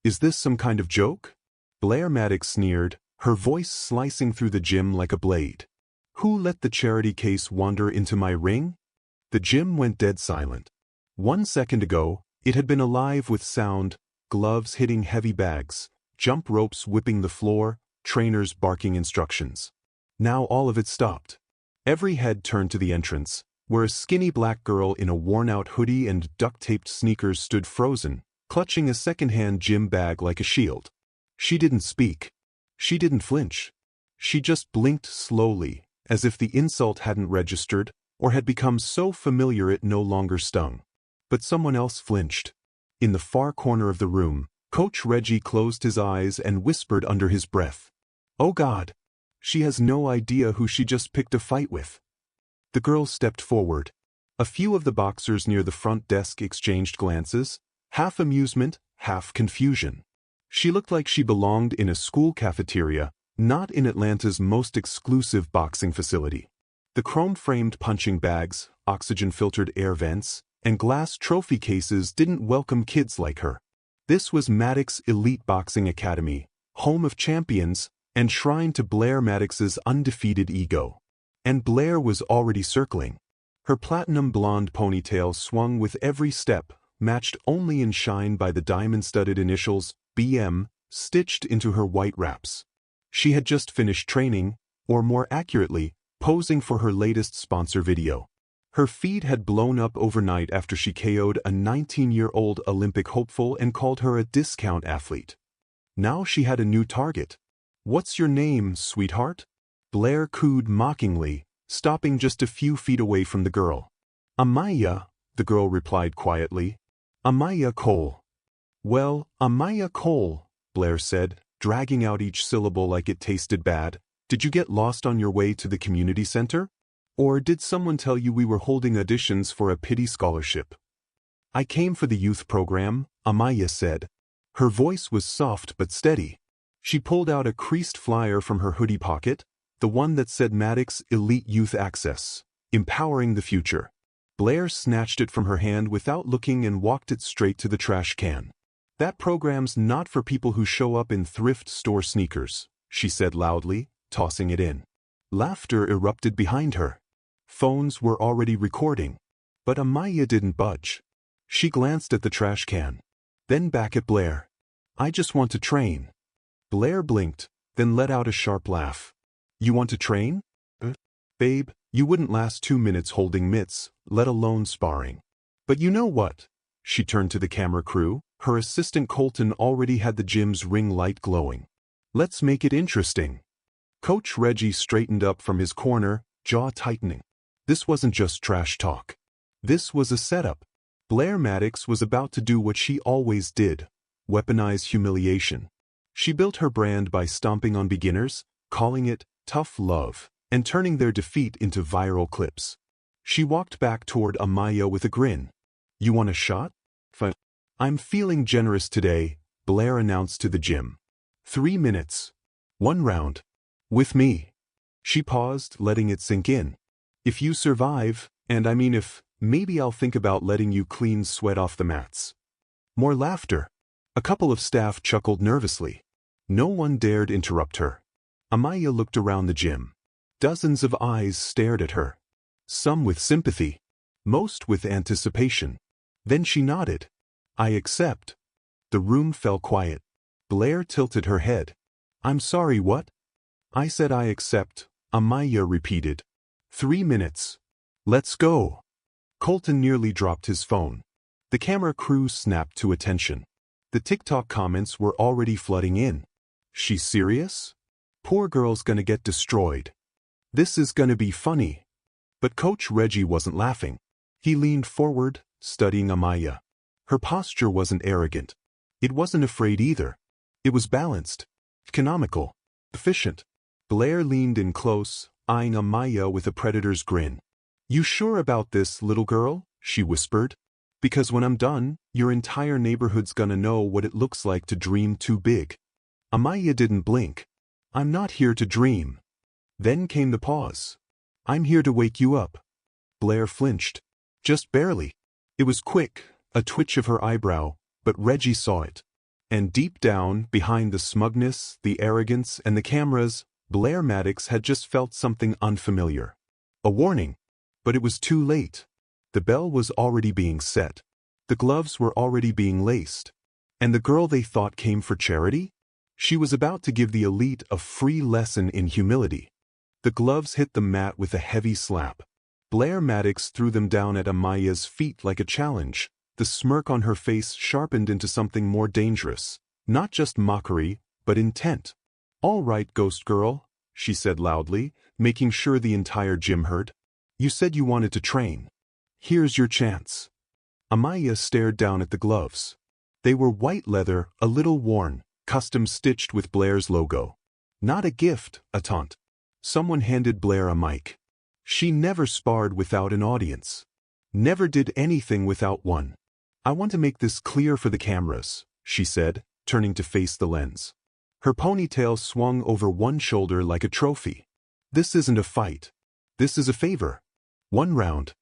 Is this some kind of joke? Blair Maddox sneered, her voice slicing through the gym like a blade. Who let the charity case wander into my ring? The gym went dead silent. 1 second ago, it had been alive with sound, gloves hitting heavy bags, jump ropes whipping the floor, trainers barking instructions. Now all of it stopped. Every head turned to the entrance, where a skinny black girl in a worn-out hoodie and duct-taped sneakers stood frozen, clutching a second-hand gym bag like a shield. She didn't speak. She didn't flinch. She just blinked slowly, as if the insult hadn't registered, or had become so familiar it no longer stung. But someone else flinched. In the far corner of the room, Coach Reggie closed his eyes and whispered under his breath, "Oh God! She has no idea who she just picked a fight with." The girl stepped forward. A few of the boxers near the front desk exchanged glances, half amusement, half confusion. She looked like she belonged in a school cafeteria, not in Atlanta's most exclusive boxing facility. The chrome-framed punching bags, oxygen-filtered air vents, and glass trophy cases didn't welcome kids like her. This was Maddox Elite Boxing Academy, home of champions, and shrine to Blair Maddox's undefeated ego. And Blair was already circling. Her platinum blonde ponytail swung with every step, matched only in shine by the diamond-studded initials BM stitched into her white wraps. She had just finished training, or more accurately, posing for her latest sponsor video. Her feed had blown up overnight after she KO'd a 19-year-old Olympic hopeful and called her a discount athlete. Now she had a new target. "What's your name, sweetheart?" Blair cooed mockingly, stopping just a few feet away from the girl. "Amiya," the girl replied quietly. "Amiya Cole." "Well, Amiya Cole," Blair said, dragging out each syllable like it tasted bad. "Did you get lost on your way to the community center? Or did someone tell you we were holding auditions for a pity scholarship?" "I came for the youth program," Amiya said. Her voice was soft but steady. She pulled out a creased flyer from her hoodie pocket, the one that said Maddox Elite Youth Access, empowering the future. Blair snatched it from her hand without looking and walked it straight to the trash can. "That program's not for people who show up in thrift store sneakers," she said loudly, tossing it in. Laughter erupted behind her. Phones were already recording. But Amiya didn't budge. She glanced at the trash can. Then back at Blair. "I just want to train." Blair blinked, then let out a sharp laugh. "You want to train? Babe, you wouldn't last 2 minutes holding mitts, let alone sparring. But you know what?" She turned to the camera crew. Her assistant Colton already had the gym's ring light glowing. "Let's make it interesting." Coach Reggie straightened up from his corner, jaw tightening. This wasn't just trash talk. This was a setup. Blair Maddox was about to do what she always did, weaponize humiliation. She built her brand by stomping on beginners, calling it tough love, and turning their defeat into viral clips. She walked back toward Amiya with a grin. "You want a shot?" "I'm feeling generous today," Blair announced to the gym. 3 minutes. 1 round. "With me." She paused, letting it sink in. "If you survive, and I mean if, maybe I'll think about letting you clean sweat off the mats." More laughter. A couple of staff chuckled nervously. No one dared interrupt her. Amiya looked around the gym. Dozens of eyes stared at her. Some with sympathy. Most with anticipation. Then she nodded. "I accept." The room fell quiet. Blair tilted her head. "I'm sorry, what?" "I said I accept," Amiya repeated. 3 minutes. "Let's go." Colton nearly dropped his phone. The camera crew snapped to attention. The TikTok comments were already flooding in. "She's serious? Poor girl's gonna get destroyed. This is gonna be funny." But Coach Reggie wasn't laughing. He leaned forward, studying Amiya. Her posture wasn't arrogant. It wasn't afraid either. It was balanced, economical, efficient. Blair leaned in close, eyeing Amiya with a predator's grin. "You sure about this, little girl?" she whispered. "Because when I'm done, your entire neighborhood's gonna know what it looks like to dream too big." Amiya didn't blink. "I'm not here to dream." Then came the pause. "I'm here to wake you up." Blair flinched. Just barely. It was quick, a twitch of her eyebrow, but Reggie saw it. And deep down, behind the smugness, the arrogance, and the cameras, Blair Maddox had just felt something unfamiliar. A warning. But it was too late. The bell was already being set. The gloves were already being laced. And the girl they thought came for charity? She was about to give the elite a free lesson in humility. The gloves hit the mat with a heavy slap. Blair Maddox threw them down at Amiya's feet like a challenge. The smirk on her face sharpened into something more dangerous. Not just mockery, but intent. "All right, ghost girl," she said loudly, making sure the entire gym heard. "You said you wanted to train. Here's your chance." Amiya stared down at the gloves. They were white leather, a little worn, custom-stitched with Blair's logo. Not a gift, a taunt. Someone handed Blair a mic. She never sparred without an audience. Never did anything without one. "I want to make this clear for the cameras," she said, turning to face the lens. Her ponytail swung over one shoulder like a trophy. "This isn't a fight. This is a favor. 1 round.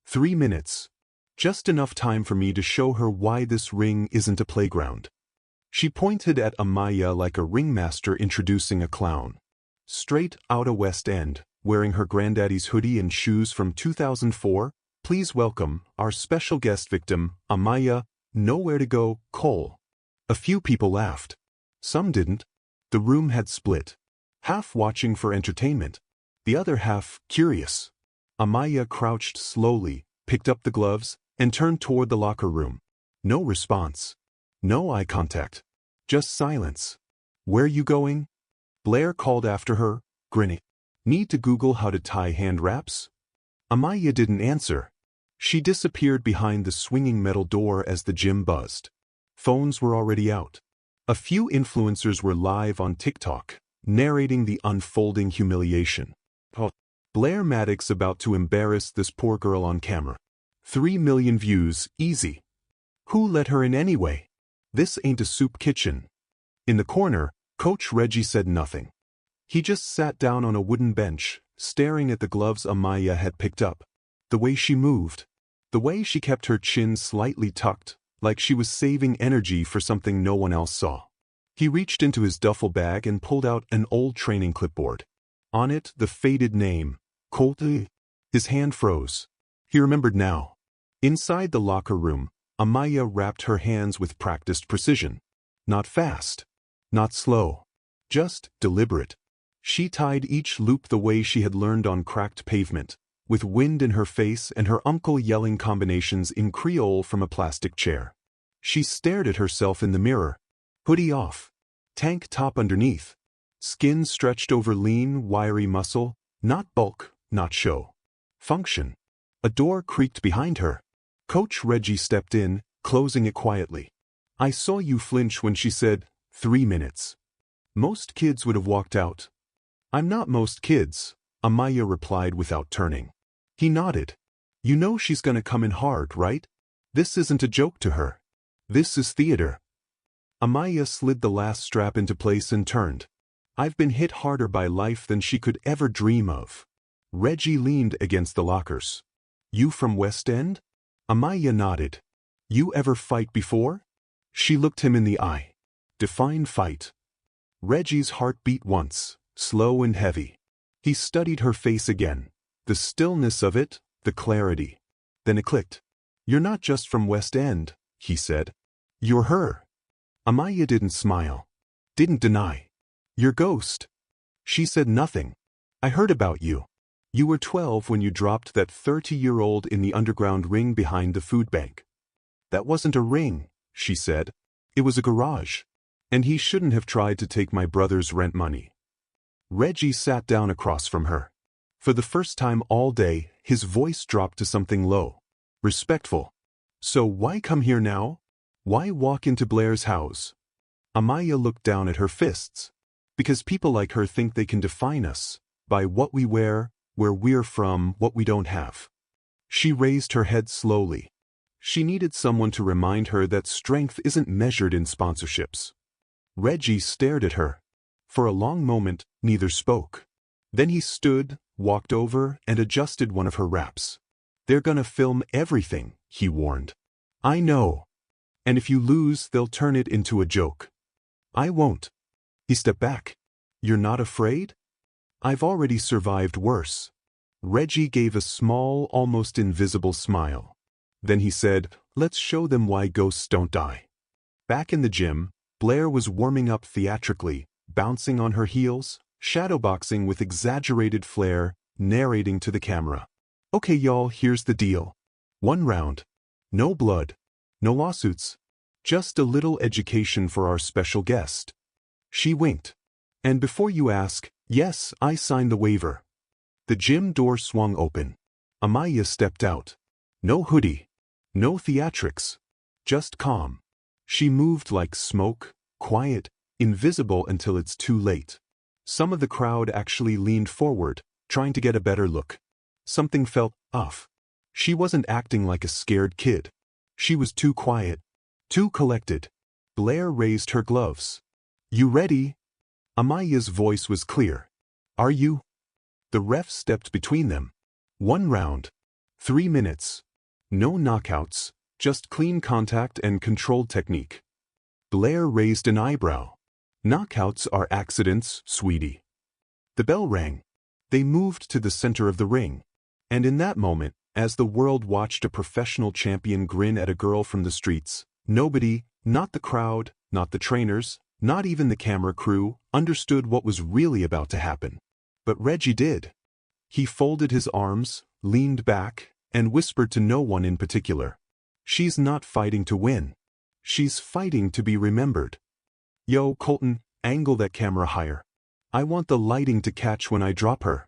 3 minutes. Just enough time for me to show her why this ring isn't a playground." She pointed at Amiya like a ringmaster introducing a clown. Straight outta West End, wearing her granddaddy's hoodie and shoes from 2004, "Please welcome our special guest victim, Amiya, nowhere to go, Cole." A few people laughed. Some didn't. The room had split. Half watching for entertainment. The other half curious. Amiya crouched slowly, picked up the gloves, and turned toward the locker room. No response. No eye contact. Just silence. "Where you going?" Blair called after her, grinning. "Need to Google how to tie hand wraps?" Amiya didn't answer. She disappeared behind the swinging metal door as the gym buzzed. Phones were already out. A few influencers were live on TikTok, narrating the unfolding humiliation. Blair Maddox about to embarrass this poor girl on camera. 3 million views, easy. Who let her in anyway? This ain't a soup kitchen. In the corner, Coach Reggie said nothing. He just sat down on a wooden bench, staring at the gloves Amiya had picked up. The way she moved. The way she kept her chin slightly tucked, like she was saving energy for something no one else saw. He reached into his duffel bag and pulled out an old training clipboard. On it, the faded name, Colt. His hand froze. He remembered now. Inside the locker room, Amiya wrapped her hands with practiced precision. Not fast. Not slow. Just deliberate. She tied each loop the way she had learned on cracked pavement, with wind in her face and her uncle yelling combinations in Creole from a plastic chair. She stared at herself in the mirror. Hoodie off. Tank top underneath. Skin stretched over lean, wiry muscle. Not bulk, not show. Function. A door creaked behind her. Coach Reggie stepped in, closing it quietly. "I saw you flinch when she said, 3 minutes. Most kids would have walked out." "I'm not most kids," Amiya replied without turning. He nodded. "You know she's gonna come in hard, right? This isn't a joke to her. This is theater." Amiya slid the last strap into place and turned. "I've been hit harder by life than she could ever dream of." Reggie leaned against the lockers. "You from West End?" Amiya nodded. "You ever fight before?" She looked him in the eye. "Define fight." Reggie's heart beat once, slow and heavy. He studied her face again. The stillness of it, the clarity. Then it clicked. "You're not just from West End," he said. "You're her." Amiya didn't smile. Didn't deny. "You're Ghost." She said nothing. "I heard about you. You were 12 when you dropped that 30-year-old in the underground ring behind the food bank." "That wasn't a ring," she said. "It was a garage. And he shouldn't have tried to take my brother's rent money." Reggie sat down across from her. For the first time all day, his voice dropped to something low. Respectful. "So why come here now? Why walk into Blair's house?" Amiya looked down at her fists. "Because people like her think they can define us, by what we wear, where we're from, what we don't have." She raised her head slowly. She needed someone to remind her that strength isn't measured in sponsorships. Reggie stared at her. For a long moment, neither spoke. Then he stood, walked over, and adjusted one of her wraps. "They're gonna film everything," he warned. "I know." And if you lose, they'll turn it into a joke. I won't. He stepped back. You're not afraid? I've already survived worse. Reggie gave a small, almost invisible smile. Then he said, let's show them why ghosts don't die. Back in the gym, Blair was warming up theatrically, bouncing on her heels, shadowboxing with exaggerated flair, narrating to the camera. Okay y'all, here's the deal. 1 round. No blood. No lawsuits. Just a little education for our special guest. She winked. And before you ask, yes, I signed the waiver. The gym door swung open. Amiya stepped out. No hoodie. No theatrics. Just calm. She moved like smoke, quiet, invisible until it's too late. Some of the crowd actually leaned forward, trying to get a better look. Something felt off. She wasn't acting like a scared kid. She was too quiet, too collected. Blair raised her gloves. You ready? Amiya's voice was clear. Are you? The ref stepped between them. 1 round. 3 minutes. No knockouts, just clean contact and controlled technique. Blair raised an eyebrow. Knockouts are accidents, sweetie. The bell rang. They moved to the center of the ring. And in that moment, as the world watched a professional champion grin at a girl from the streets, nobody, not the crowd, not the trainers, not even the camera crew, understood what was really about to happen. But Reggie did. He folded his arms, leaned back, and whispered to no one in particular. She's not fighting to win. She's fighting to be remembered. Yo, Colton, angle that camera higher. I want the lighting to catch when I drop her.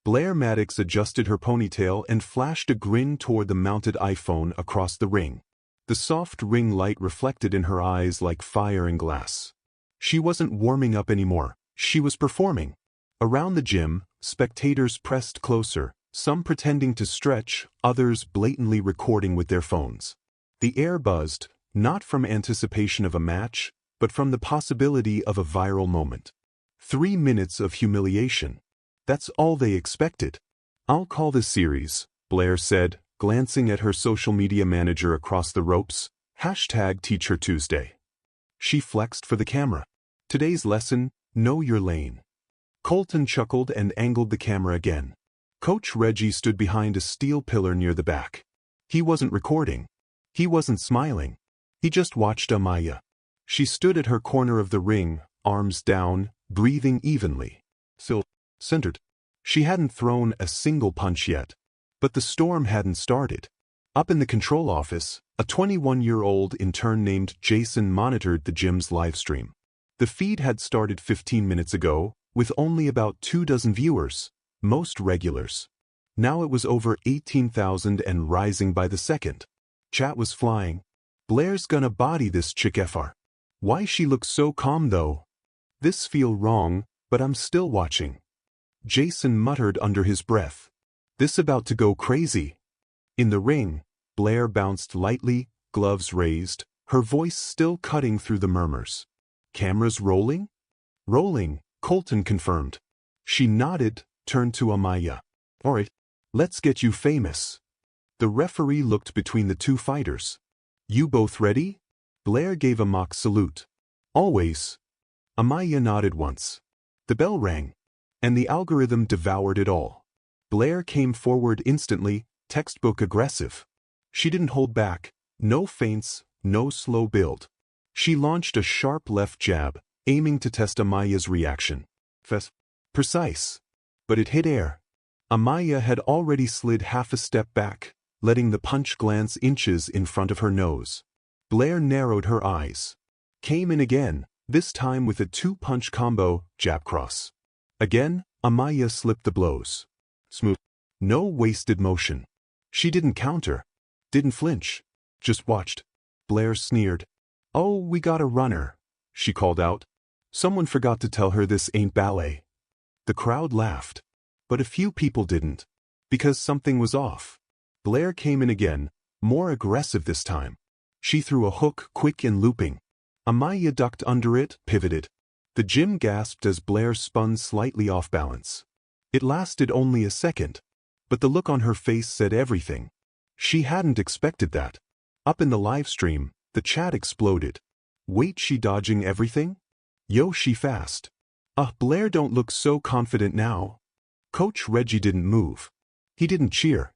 Blair Maddox adjusted her ponytail and flashed a grin toward the mounted iPhone across the ring. The soft ring light reflected in her eyes like fire and glass. She wasn't warming up anymore. She was performing. Around the gym, spectators pressed closer, some pretending to stretch, others blatantly recording with their phones. The air buzzed, not from anticipation of a match, but from the possibility of a viral moment. 3 minutes of humiliation. That's all they expected. I'll call this series, Blair said, glancing at her social media manager across the ropes, #TeachHerTuesday. She flexed for the camera. Today's lesson, know your lane. Colton chuckled and angled the camera again. Coach Reggie stood behind a steel pillar near the back. He wasn't recording. He wasn't smiling. He just watched Amiya. She stood at her corner of the ring, arms down, breathing evenly. Still centered. She hadn't thrown a single punch yet. But the storm hadn't started. Up in the control office, a 21-year-old intern named Jason monitored the gym's livestream. The feed had started 15 minutes ago, with only about 24 viewers, most regulars. Now it was over 18,000 and rising by the second. Chat was flying. Blair's gonna body this chick FR. Why she looks so calm though? This feel wrong, but I'm still watching. Jason muttered under his breath. This about to go crazy. In the ring, Blair bounced lightly, gloves raised, her voice still cutting through the murmurs. Cameras rolling? Rolling, Colton confirmed. She nodded, turned to Amiya. Alright, let's get you famous. The referee looked between the two fighters. You both ready? Blair gave a mock salute. Always. Amiya nodded once. The bell rang. And the algorithm devoured it all. Blair came forward instantly, textbook aggressive. She didn't hold back, no feints, no slow build. She launched a sharp left jab, aiming to test Amiya's reaction. Precise. But it hit air. Amiya had already slid half a step back, letting the punch glance inches in front of her nose. Blair narrowed her eyes. Came in again, this time with a 2-punch combo, jab cross. Again, Amiya slipped the blows. Smooth. No wasted motion. She didn't counter. Didn't flinch. Just watched. Blair sneered. Oh, we got a runner, she called out. Someone forgot to tell her this ain't ballet. The crowd laughed. But a few people didn't. Because something was off. Blair came in again, more aggressive this time. She threw a hook quick and looping. Amiya ducked under it, pivoted. The gym gasped as Blair spun slightly off balance. It lasted only a second, but the look on her face said everything. She hadn't expected that. Up in the live stream, The chat exploded. Wait, she dodging everything? Yo, she fast. Blair don't look so confident now. Coach Reggie didn't move. He didn't cheer.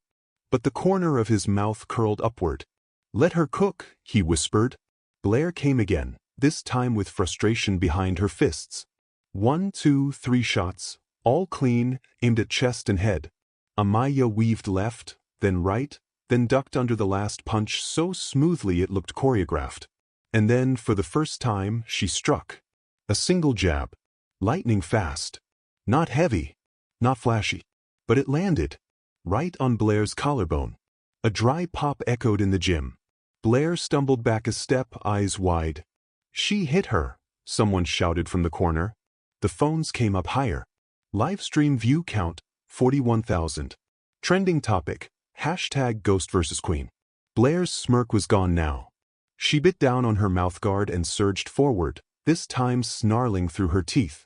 But the corner of his mouth curled upward. Let her cook, he whispered. Blair came again, this time with frustration behind her fists. 1, 2, 3 shots, all clean, aimed at chest and head. Amiya weaved left, then right, then ducked under the last punch so smoothly it looked choreographed. And then, for the first time, she struck. A single jab. Lightning fast. Not heavy. Not flashy. But it landed. Right on Blair's collarbone. A dry pop echoed in the gym. Blair stumbled back a step, eyes wide. She hit her, someone shouted from the corner. The phones came up higher. Livestream view count, 41,000. Trending topic, #Ghost vs. Queen. Blair's smirk was gone now. She bit down on her mouthguard and surged forward, this time snarling through her teeth.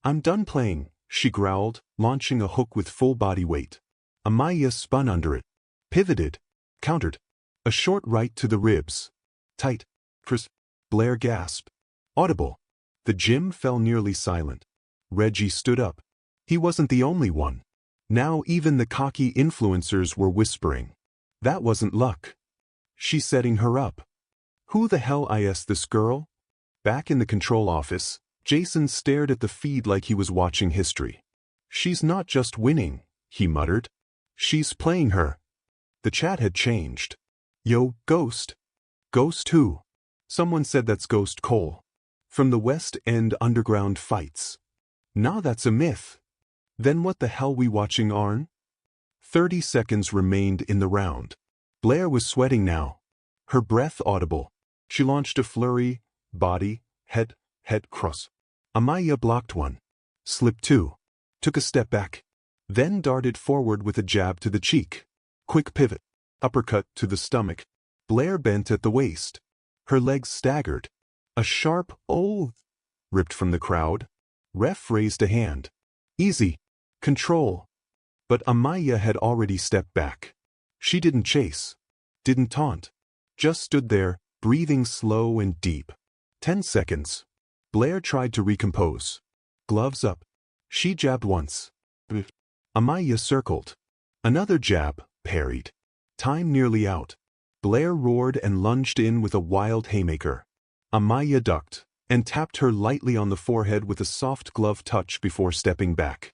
I'm done playing, she growled, launching a hook with full body weight. Amiya spun under it. Pivoted. Countered. A short right to the ribs. Tight. Crisp. Blair gasped. Audible. The gym fell nearly silent. Reggie stood up. He wasn't the only one. Now even the cocky influencers were whispering. That wasn't luck. She's setting her up. Who the hell is this girl? Back in the control office, Jason stared at the feed like he was watching history. She's not just winning, he muttered. She's playing her. The chat had changed. Yo, Ghost. Ghost who? Someone said that's Ghost Cole. From the West End underground fights. Nah, that's a myth. Then what the hell we watching, Arn? 30 seconds remained in the round. Blair was sweating now. Her breath audible. She launched a flurry, body, head cross. Amiya blocked one. Slipped two. Took a step back. Then darted forward with a jab to the cheek. Quick pivot. Uppercut to the stomach. Blair bent at the waist. Her legs staggered. A sharp "oh" ripped from the crowd. Ref raised a hand. Easy. Control. But Amiya had already stepped back. She didn't chase. Didn't taunt. Just stood there, breathing slow and deep. 10 seconds. Blair tried to recompose. Gloves up. She jabbed once. Amiya circled. Another jab, parried. Time nearly out. Blair roared and lunged in with a wild haymaker. Amiya ducked, and tapped her lightly on the forehead with a soft glove touch before stepping back.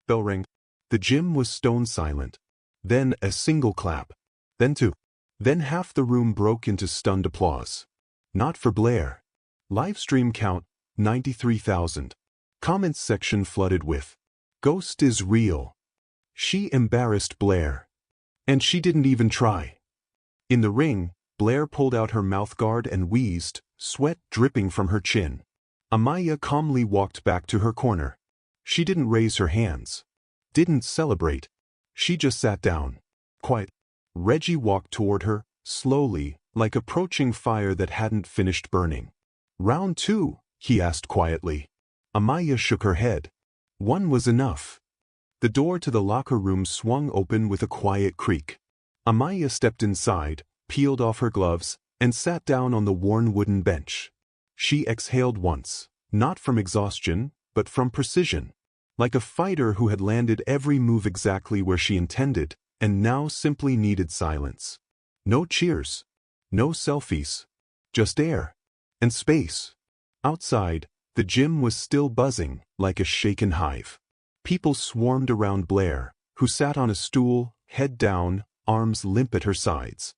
Bell rang. The gym was stone silent. Then a single clap. Then two. Then half the room broke into stunned applause. Not for Blair. Livestream count, 93,000. Comments section flooded with, Ghost is real. She embarrassed Blair. And she didn't even try. In the ring, Blair pulled out her mouthguard and wheezed, sweat dripping from her chin. Amiya calmly walked back to her corner. She didn't raise her hands. Didn't celebrate. She just sat down. Quiet. Reggie walked toward her, slowly, like approaching fire that hadn't finished burning. Round 2, he asked quietly. Amiya shook her head. One was enough. The door to the locker room swung open with a quiet creak. Amiya stepped inside, peeled off her gloves, and sat down on the worn wooden bench. She exhaled once, not from exhaustion, but from precision. Like a fighter who had landed every move exactly where she intended, and now simply needed silence. No cheers. No selfies. Just air. And space. Outside, the gym was still buzzing, like a shaken hive. People swarmed around Blair, who sat on a stool, head down, arms limp at her sides.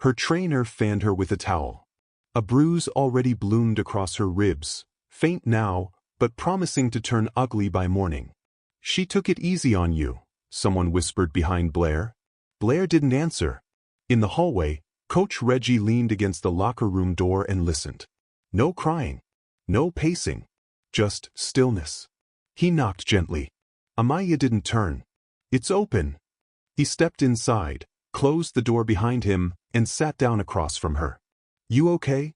Her trainer fanned her with a towel. A bruise already bloomed across her ribs, faint now, but promising to turn ugly by morning. She took it easy on you, someone whispered behind Blair. Blair didn't answer. In the hallway, Coach Reggie leaned against the locker room door and listened. No crying. No pacing. Just stillness. He knocked gently. Amiya didn't turn. It's open. He stepped inside, closed the door behind him, and sat down across from her. You okay?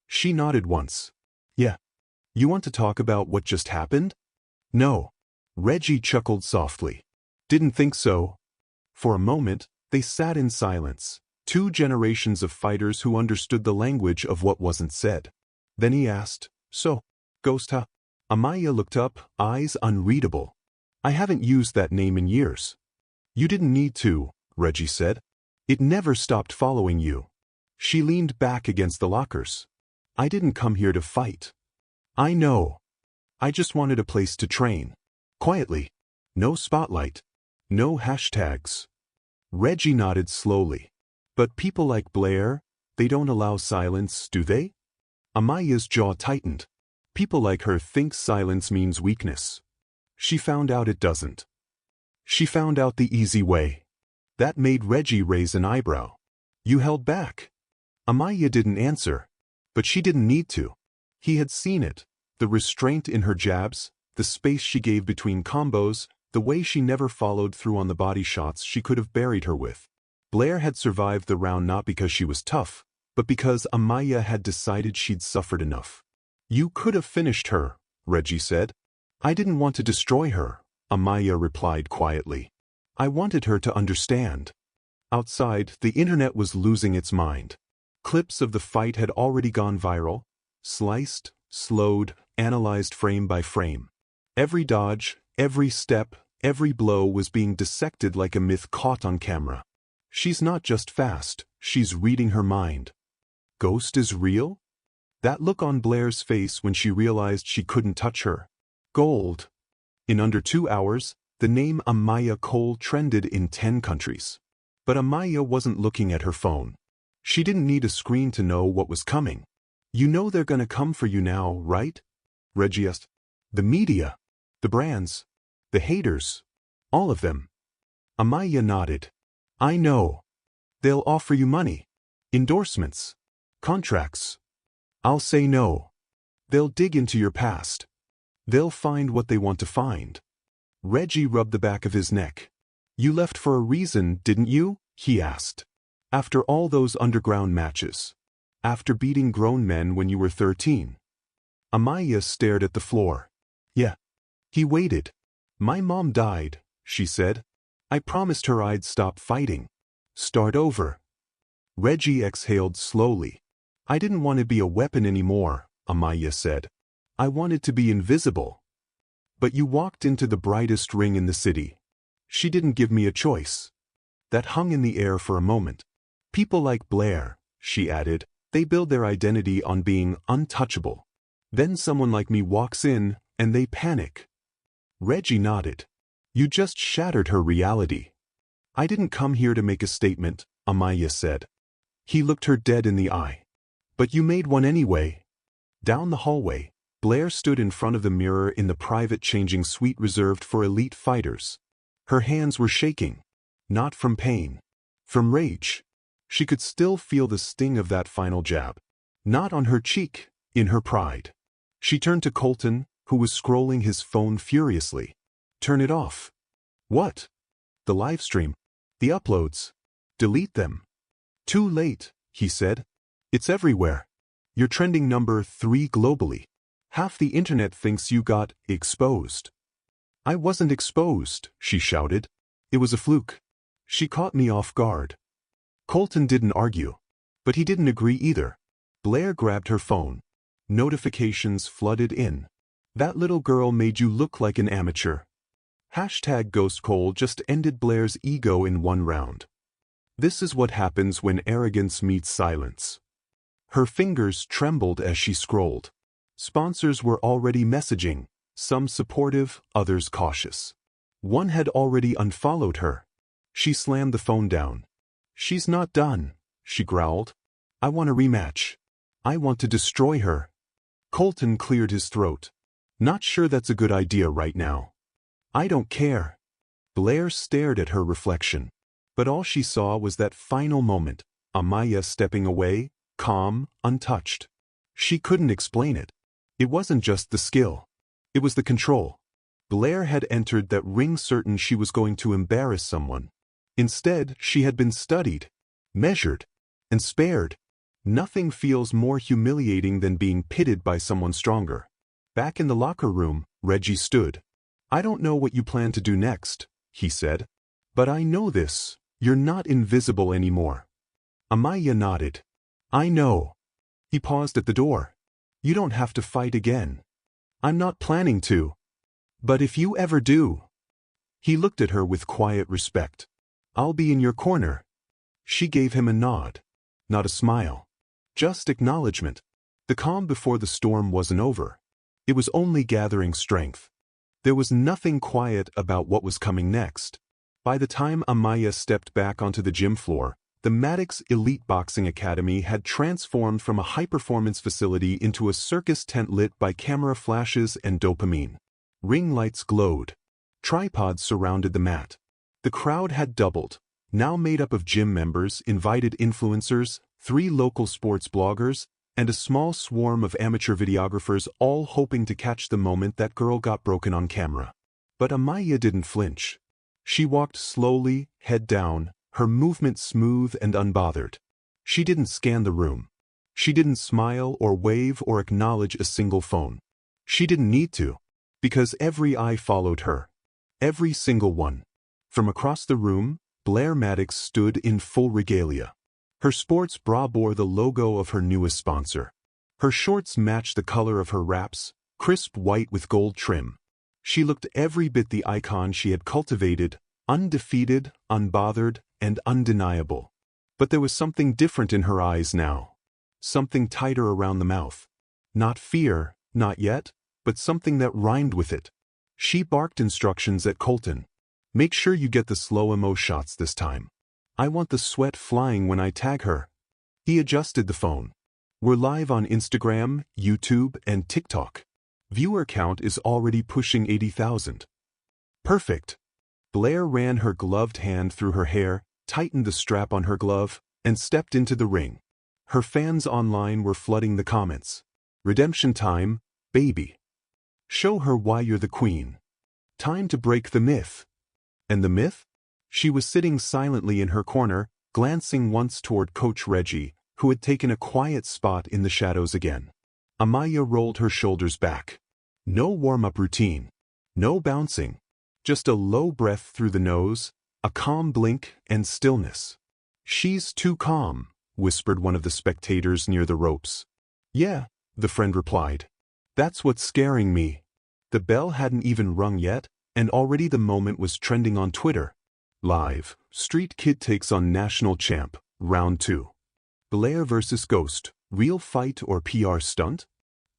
She nodded once. Yeah. You want to talk about what just happened? No. Reggie chuckled softly. Didn't think so. For a moment, they sat in silence, 2 generations of fighters who understood the language of what wasn't said. Then he asked, "So, Ghost huh?" Amiya looked up, eyes unreadable. "I haven't used that name in years." "You didn't need to," Reggie said. "It never stopped following you." She leaned back against the lockers. "I didn't come here to fight." "I know. I just wanted a place to train. Quietly. No spotlight. No hashtags." Reggie nodded slowly. "But people like Blair, they don't allow silence, do they?" Amiya's jaw tightened. "People like her think silence means weakness. She found out it doesn't. She found out the easy way." That made Reggie raise an eyebrow. "You held back." Amiya didn't answer. But she didn't need to. He had seen it. The restraint in her jabs, the space she gave between combos, the way she never followed through on the body shots she could have buried her with. Blair had survived the round not because she was tough, but because Amiya had decided she'd suffered enough. "You could have finished her," Reggie said. "I didn't want to destroy her," Amiya replied quietly. "I wanted her to understand." Outside, the internet was losing its mind. Clips of the fight had already gone viral, sliced, slowed, analyzed frame by frame. Every dodge, every step, every blow was being dissected like a myth caught on camera. She's not just fast, she's reading her mind. Ghost is real? That look on Blair's face when she realized she couldn't touch her. Gold. In under 2 hours, the name Amiya Cole trended in 10 countries. But Amiya wasn't looking at her phone. She didn't need a screen to know what was coming. "You know they're gonna come for you now, right?" Reggie asked. "The media, the brands, the haters, all of them." Amiya nodded. "I know. They'll offer you money, endorsements, contracts. I'll say no. They'll dig into your past. They'll find what they want to find." Reggie rubbed the back of his neck. "You left for a reason, didn't you?" he asked. "After all those underground matches. After beating grown men when you were 13. Amiya stared at the floor. "Yeah." He waited. "My mom died," she said. "I promised her I'd stop fighting. Start over." Reggie exhaled slowly. "I didn't want to be a weapon anymore," Amiya said. "I wanted to be invisible. But you walked into the brightest ring in the city. She didn't give me a choice." That hung in the air for a moment. "People like Blair," she added, "they build their identity on being untouchable. Then someone like me walks in, and they panic." Reggie nodded. "You just shattered her reality." "I didn't come here to make a statement," Amiya said. He looked her dead in the eye. "But you made one anyway." Down the hallway, Blair stood in front of the mirror in the private changing suite reserved for elite fighters. Her hands were shaking. Not from pain. From rage. She could still feel the sting of that final jab. Not on her cheek, in her pride. She turned to Colton, who was scrolling his phone furiously. "Turn it off." "What?" "The live stream. The uploads. Delete them." "Too late," he said. "It's everywhere. You're trending number 3 globally. Half the internet thinks you got exposed." "I wasn't exposed," she shouted. "It was a fluke. She caught me off guard." Colton didn't argue. But he didn't agree either. Blair grabbed her phone. Notifications flooded in. "That little girl made you look like an amateur." #GhostCole just ended Blair's ego in 1 round. This is what happens when arrogance meets silence. Her fingers trembled as she scrolled. Sponsors were already messaging, some supportive, others cautious. One had already unfollowed her. She slammed the phone down. "She's not done," she growled. "I want a rematch. I want to destroy her." Colton cleared his throat. "Not sure that's a good idea right now." "I don't care." Blair stared at her reflection. But all she saw was that final moment, Amiya stepping away, calm, untouched. She couldn't explain it. It wasn't just the skill. It was the control. Blair had entered that ring certain she was going to embarrass someone. Instead, she had been studied, measured, and spared. Nothing feels more humiliating than being pitted by someone stronger. Back in the locker room, Reggie stood. "I don't know what you plan to do next," he said. "But I know this. You're not invisible anymore." Amiya nodded. I know. He paused at the door. You don't have to fight again. I'm not planning to. But if you ever do. He looked at her with quiet respect. I'll be in your corner. She gave him a nod. Not a smile. Just acknowledgement. The calm before the storm wasn't over. It was only gathering strength. There was nothing quiet about what was coming next. By the time Amiya stepped back onto the gym floor, the Maddox Elite Boxing Academy had transformed from a high-performance facility into a circus tent lit by camera flashes and dopamine. Ring lights glowed. Tripods surrounded the mat. The crowd had doubled, now made up of gym members, invited influencers, 3 local sports bloggers, and a small swarm of amateur videographers, all hoping to catch the moment that girl got broken on camera. But Amiya didn't flinch. She walked slowly, head down, her movement smooth and unbothered. She didn't scan the room. She didn't smile or wave or acknowledge a single phone. She didn't need to, because every eye followed her. Every single one. From across the room, Blair Maddox stood in full regalia. Her sports bra bore the logo of her newest sponsor. Her shorts matched the color of her wraps, crisp white with gold trim. She looked every bit the icon she had cultivated, undefeated, unbothered, and undeniable. But there was something different in her eyes now. Something tighter around the mouth. Not fear, not yet, but something that rhymed with it. She barked instructions at Colton. Make sure you get the slow-mo shots this time. I want the sweat flying when I tag her. He adjusted the phone. We're live on Instagram, YouTube, and TikTok. Viewer count is already pushing 80,000. Perfect. Blair ran her gloved hand through her hair, tightened the strap on her glove, and stepped into the ring. Her fans online were flooding the comments. Redemption time, baby. Show her why you're the queen. Time to break the myth. And the myth? She was sitting silently in her corner, glancing once toward Coach Reggie, who had taken a quiet spot in the shadows again. Amiya rolled her shoulders back. No warm-up routine. No bouncing. Just a low breath through the nose, a calm blink, and stillness. She's too calm, whispered one of the spectators near the ropes. Yeah, the friend replied. That's what's scaring me. The bell hadn't even rung yet, and already the moment was trending on Twitter. Live, Street Kid takes on National Champ, Round 2. Blair vs. Ghost, real fight or PR stunt?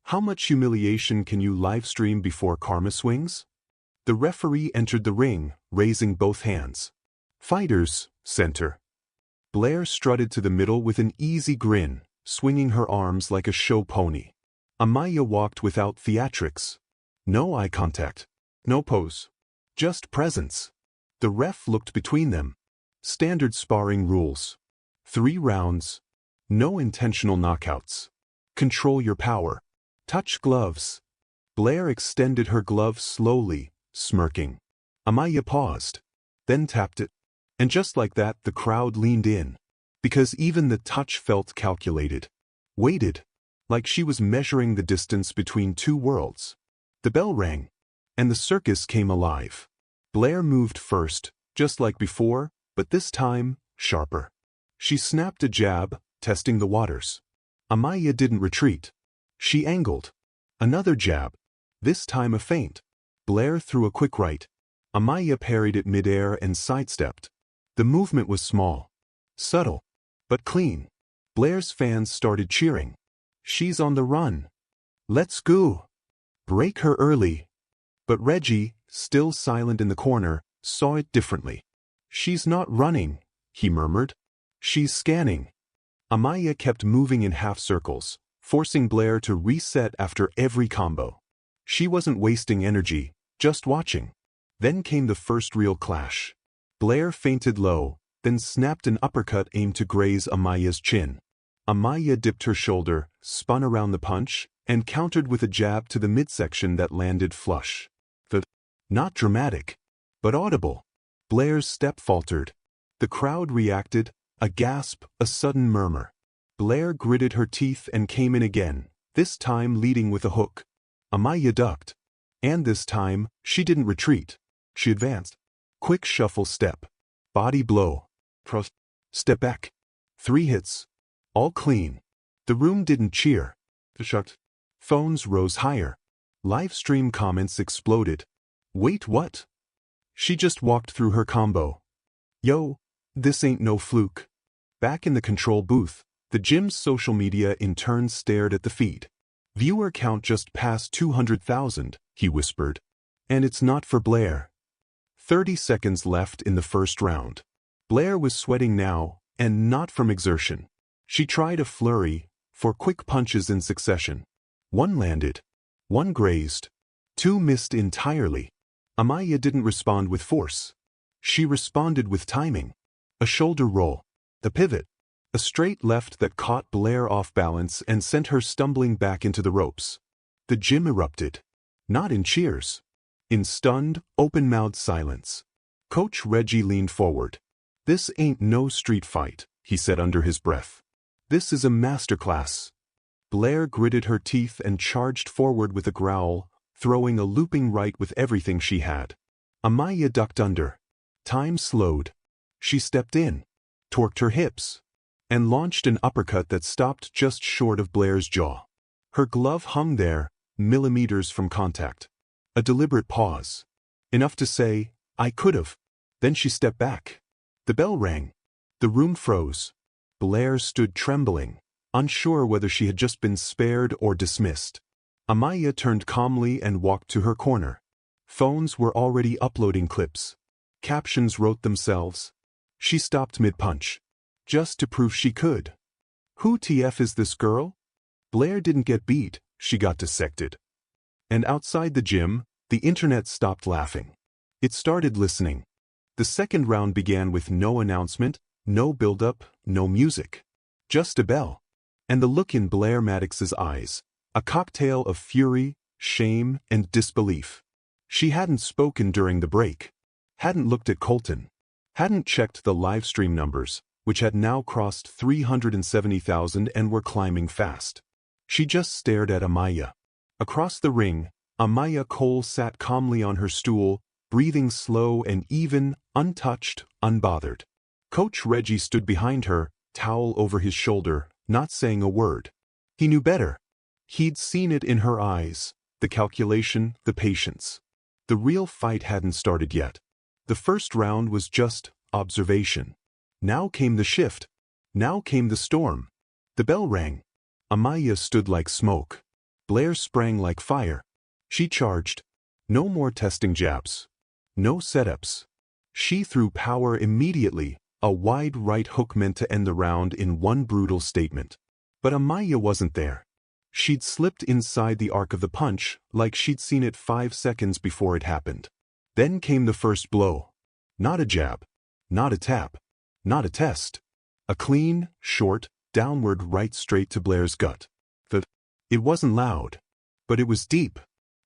How much humiliation can you livestream before karma swings? The referee entered the ring, raising both hands. Fighters, center. Blair strutted to the middle with an easy grin, swinging her arms like a show pony. Amiya walked without theatrics. No eye contact. No pose. Just presence. The ref looked between them. Standard sparring rules. 3 rounds. No intentional knockouts. Control your power. Touch gloves. Blair extended her glove slowly, smirking. Amiya paused, then tapped it. And just like that, the crowd leaned in. Because even the touch felt calculated. Waited. Like she was measuring the distance between 2 worlds. The bell rang. And the circus came alive. Blair moved first, just like before, but this time, sharper. She snapped a jab, testing the waters. Amiya didn't retreat. She angled. Another jab. This time a feint. Blair threw a quick right. Amiya parried it midair and sidestepped. The movement was small. Subtle. But clean. Blair's fans started cheering. She's on the run. Let's go. Break her early. But Reggie, still silent in the corner, saw it differently. She's not running, he murmured. She's scanning. Amiya kept moving in half circles, forcing Blair to reset after every combo. She wasn't wasting energy, just watching. Then came the first real clash. Blair feinted low, then snapped an uppercut aimed to graze Amiya's chin. Amiya dipped her shoulder, spun around the punch, and countered with a jab to the midsection that landed flush. Not dramatic, but audible. Blair's step faltered. The crowd reacted, a gasp, a sudden murmur. Blair gritted her teeth and came in again, this time leading with a hook. Amiya ducked. And this time, she didn't retreat. She advanced. Quick shuffle step. Body blow. Step back. 3 hits. All clean. The room didn't cheer. The shut. Phones rose higher. Live stream comments exploded. Wait, what? She just walked through her combo. Yo, this ain't no fluke. Back in the control booth, the gym's social media in turn stared at the feed. Viewer count just passed 200,000, he whispered. And it's not for Blair. 30 seconds left in the first round. Blair was sweating now, and not from exertion. She tried a flurry, 4 quick punches in succession. 1 landed. 1 grazed. 2 missed entirely. Amiya didn't respond with force. She responded with timing. A shoulder roll. The pivot. A straight left that caught Blair off balance and sent her stumbling back into the ropes. The gym erupted. Not in cheers. In stunned, open-mouthed silence. Coach Reggie leaned forward. This ain't no street fight, he said under his breath. This is a masterclass. Blair gritted her teeth and charged forward with a growl, throwing a looping right with everything she had. Amiya ducked under. Time slowed. She stepped in, torqued her hips, and launched an uppercut that stopped just short of Blair's jaw. Her glove hung there, millimeters from contact. A deliberate pause. Enough to say, I could've. Then she stepped back. The bell rang. The room froze. Blair stood trembling, unsure whether she had just been spared or dismissed. Amiya turned calmly and walked to her corner. Phones were already uploading clips. Captions wrote themselves. She stopped mid-punch. Just to prove she could. Who TF is this girl? Blair didn't get beat, she got dissected. And outside the gym, the internet stopped laughing. It started listening. The second round began with no announcement, no build-up, no music. Just a bell. And the look in Blair Maddox's eyes. A cocktail of fury, shame, and disbelief. She hadn't spoken during the break. Hadn't looked at Colton. Hadn't checked the livestream numbers, which had now crossed 370,000 and were climbing fast. She just stared at Amiya. Across the ring, Amiya Cole sat calmly on her stool, breathing slow and even, untouched, unbothered. Coach Reggie stood behind her, towel over his shoulder, not saying a word. He knew better. He'd seen it in her eyes, the calculation, the patience. The real fight hadn't started yet. The first round was just observation. Now came the shift. Now came the storm. The bell rang. Amiya stood like smoke. Blair sprang like fire. She charged. No more testing jabs. No setups. She threw power immediately, a wide right hook meant to end the round in one brutal statement. But Amiya wasn't there. She'd slipped inside the arc of the punch, like she'd seen it 5 seconds before it happened. Then came the first blow. Not a jab. Not a tap. Not a test. A clean, short, downward right straight to Blair's gut. It wasn't loud. But it was deep.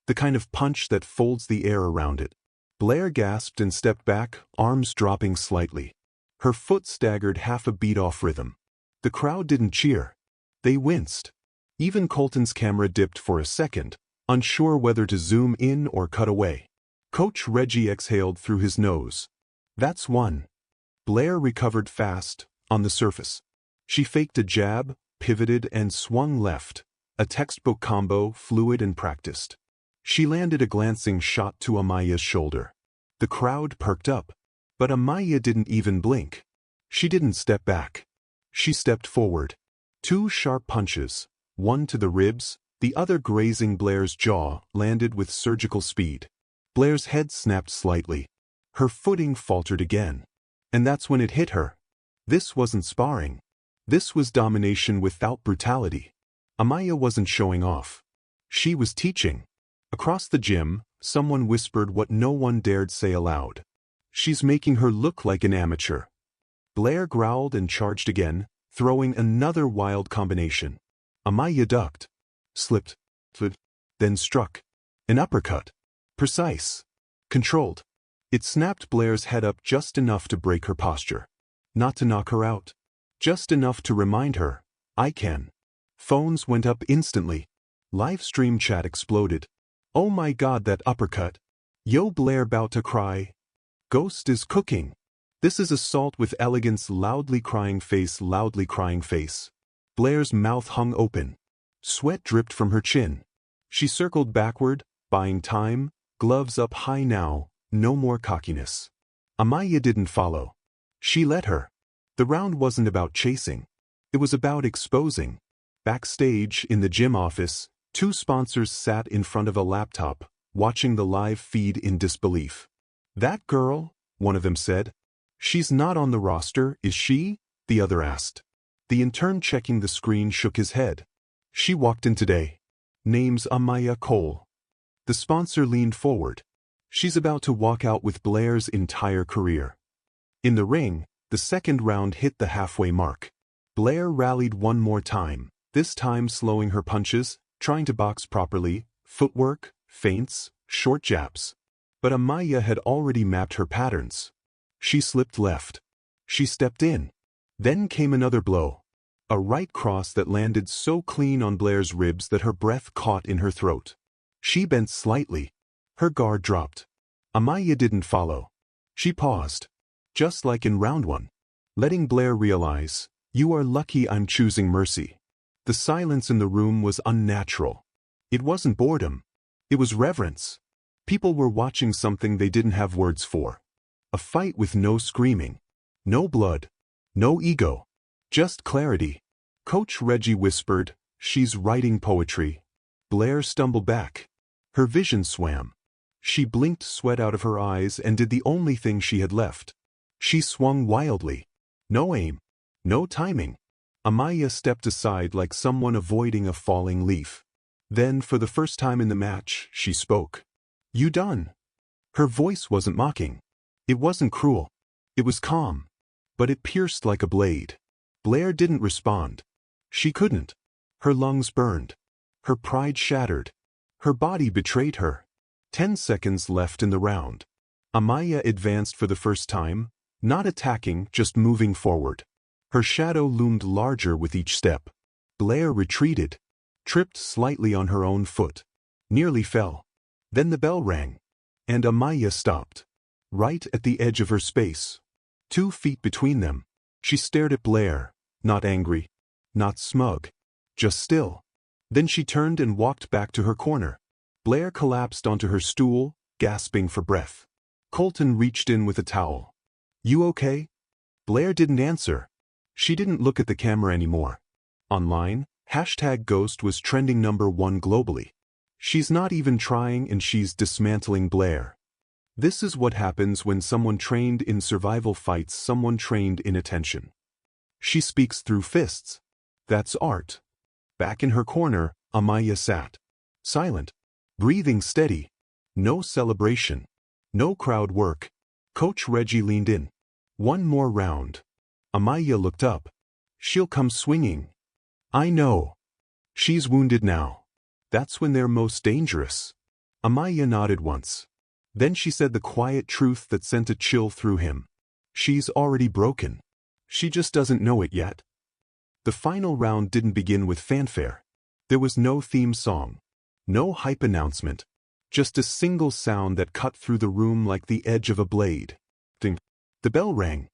The kind of punch that folds the air around it. Blair gasped and stepped back, arms dropping slightly. Her foot staggered half a beat off rhythm. The crowd didn't cheer. They winced. Even Colton's camera dipped for a second, unsure whether to zoom in or cut away. Coach Reggie exhaled through his nose. That's one. Blair recovered fast, on the surface. She faked a jab, pivoted and swung left, a textbook combo, fluid and practiced. She landed a glancing shot to Amiya's shoulder. The crowd perked up, but Amiya didn't even blink. She didn't step back. She stepped forward. 2 sharp punches, one to the ribs, the other grazing Blair's jaw, landed with surgical speed. Blair's head snapped slightly. Her footing faltered again. And that's when it hit her. This wasn't sparring. This was domination without brutality. Amiya wasn't showing off. She was teaching. Across the gym, someone whispered what no one dared say aloud. She's making her look like an amateur. Blair growled and charged again, throwing another wild combination. Amiya ducked, slipped, then struck. An uppercut. Precise. Controlled. It snapped Blair's head up just enough to break her posture. Not to knock her out. Just enough to remind her, I can. Phones went up instantly. Live stream chat exploded. Oh my god, that uppercut. Yo, Blair bout to cry. Ghost is cooking. This is assault with elegance, loudly crying face, loudly crying face. Blair's mouth hung open. Sweat dripped from her chin. She circled backward, buying time, gloves up high now, no more cockiness. Amiya didn't follow. She let her. The round wasn't about chasing. It was about exposing. Backstage, in the gym office, two sponsors sat in front of a laptop, watching the live feed in disbelief. "That girl," one of them said. "She's not on the roster, is she?" the other asked. The intern checking the screen shook his head. "She walked in today. Name's Amiya Cole." The sponsor leaned forward. "She's about to walk out with Blair's entire career." In the ring, the second round hit the halfway mark. Blair rallied one more time, this time slowing her punches, trying to box properly, footwork, feints, short jabs. But Amiya had already mapped her patterns. She slipped left. She stepped in. Then came another blow. A right cross that landed so clean on Blair's ribs that her breath caught in her throat. She bent slightly. Her guard dropped. Amiya didn't follow. She paused. Just like in round one. Letting Blair realize, "You are lucky I'm choosing mercy." The silence in the room was unnatural. It wasn't boredom. It was reverence. People were watching something they didn't have words for. A fight with no screaming. No blood. No ego. Just clarity. Coach Reggie whispered, "She's writing poetry." Blair stumbled back. Her vision swam. She blinked sweat out of her eyes and did the only thing she had left. She swung wildly. No aim. No timing. Amiya stepped aside like someone avoiding a falling leaf. Then, for the first time in the match, she spoke. "You done?" Her voice wasn't mocking. It wasn't cruel. It was calm. But it pierced like a blade. Blair didn't respond. She couldn't. Her lungs burned. Her pride shattered. Her body betrayed her. 10 seconds left in the round. Amiya advanced for the first time, not attacking, just moving forward. Her shadow loomed larger with each step. Blair retreated, tripped slightly on her own foot, nearly fell. Then the bell rang, and Amiya stopped. Right at the edge of her space. 2 feet between them. She stared at Blair, not angry, not smug, just still. Then she turned and walked back to her corner. Blair collapsed onto her stool, gasping for breath. Colton reached in with a towel. "You okay?" Blair didn't answer. She didn't look at the camera anymore. Online, #Ghost was trending #1 globally. She's not even trying and she's dismantling Blair. This is what happens when someone trained in survival fights someone trained in attention. She speaks through fists. That's art. Back in her corner, Amiya sat. Silent. Breathing steady. No celebration. No crowd work. Coach Reggie leaned in. "One more round." Amiya looked up. "She'll come swinging." "I know. She's wounded now. That's when they're most dangerous." Amiya nodded once. Then she said the quiet truth that sent a chill through him. "She's already broken. She just doesn't know it yet." The final round didn't begin with fanfare. There was no theme song. No hype announcement. Just a single sound that cut through the room like the edge of a blade. Ding. The bell rang.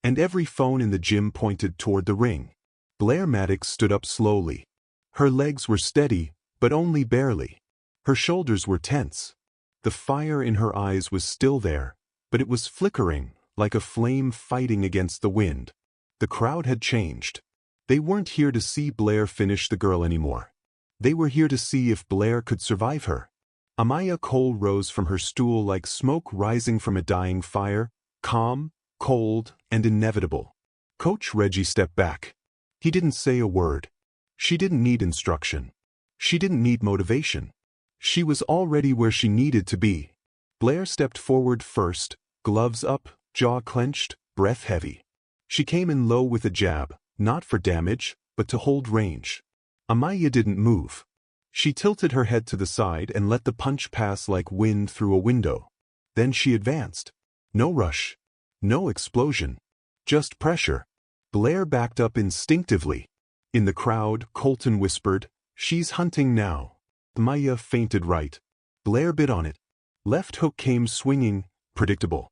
And every phone in the gym pointed toward the ring. Blair Maddox stood up slowly. Her legs were steady, but only barely. Her shoulders were tense. The fire in her eyes was still there, but it was flickering, like a flame fighting against the wind. The crowd had changed. They weren't here to see Blair finish the girl anymore. They were here to see if Blair could survive her. Amiya Cole rose from her stool like smoke rising from a dying fire, calm, cold, and inevitable. Coach Reggie stepped back. He didn't say a word. She didn't need instruction. She didn't need motivation. She was already where she needed to be. Blair stepped forward first, gloves up, jaw clenched, breath heavy. She came in low with a jab, not for damage, but to hold range. Amiya didn't move. She tilted her head to the side and let the punch pass like wind through a window. Then she advanced. No rush. No explosion. Just pressure. Blair backed up instinctively. In the crowd, Colton whispered, "She's hunting now." Amiya feinted right. Blair bit on it. Left hook came swinging, predictable.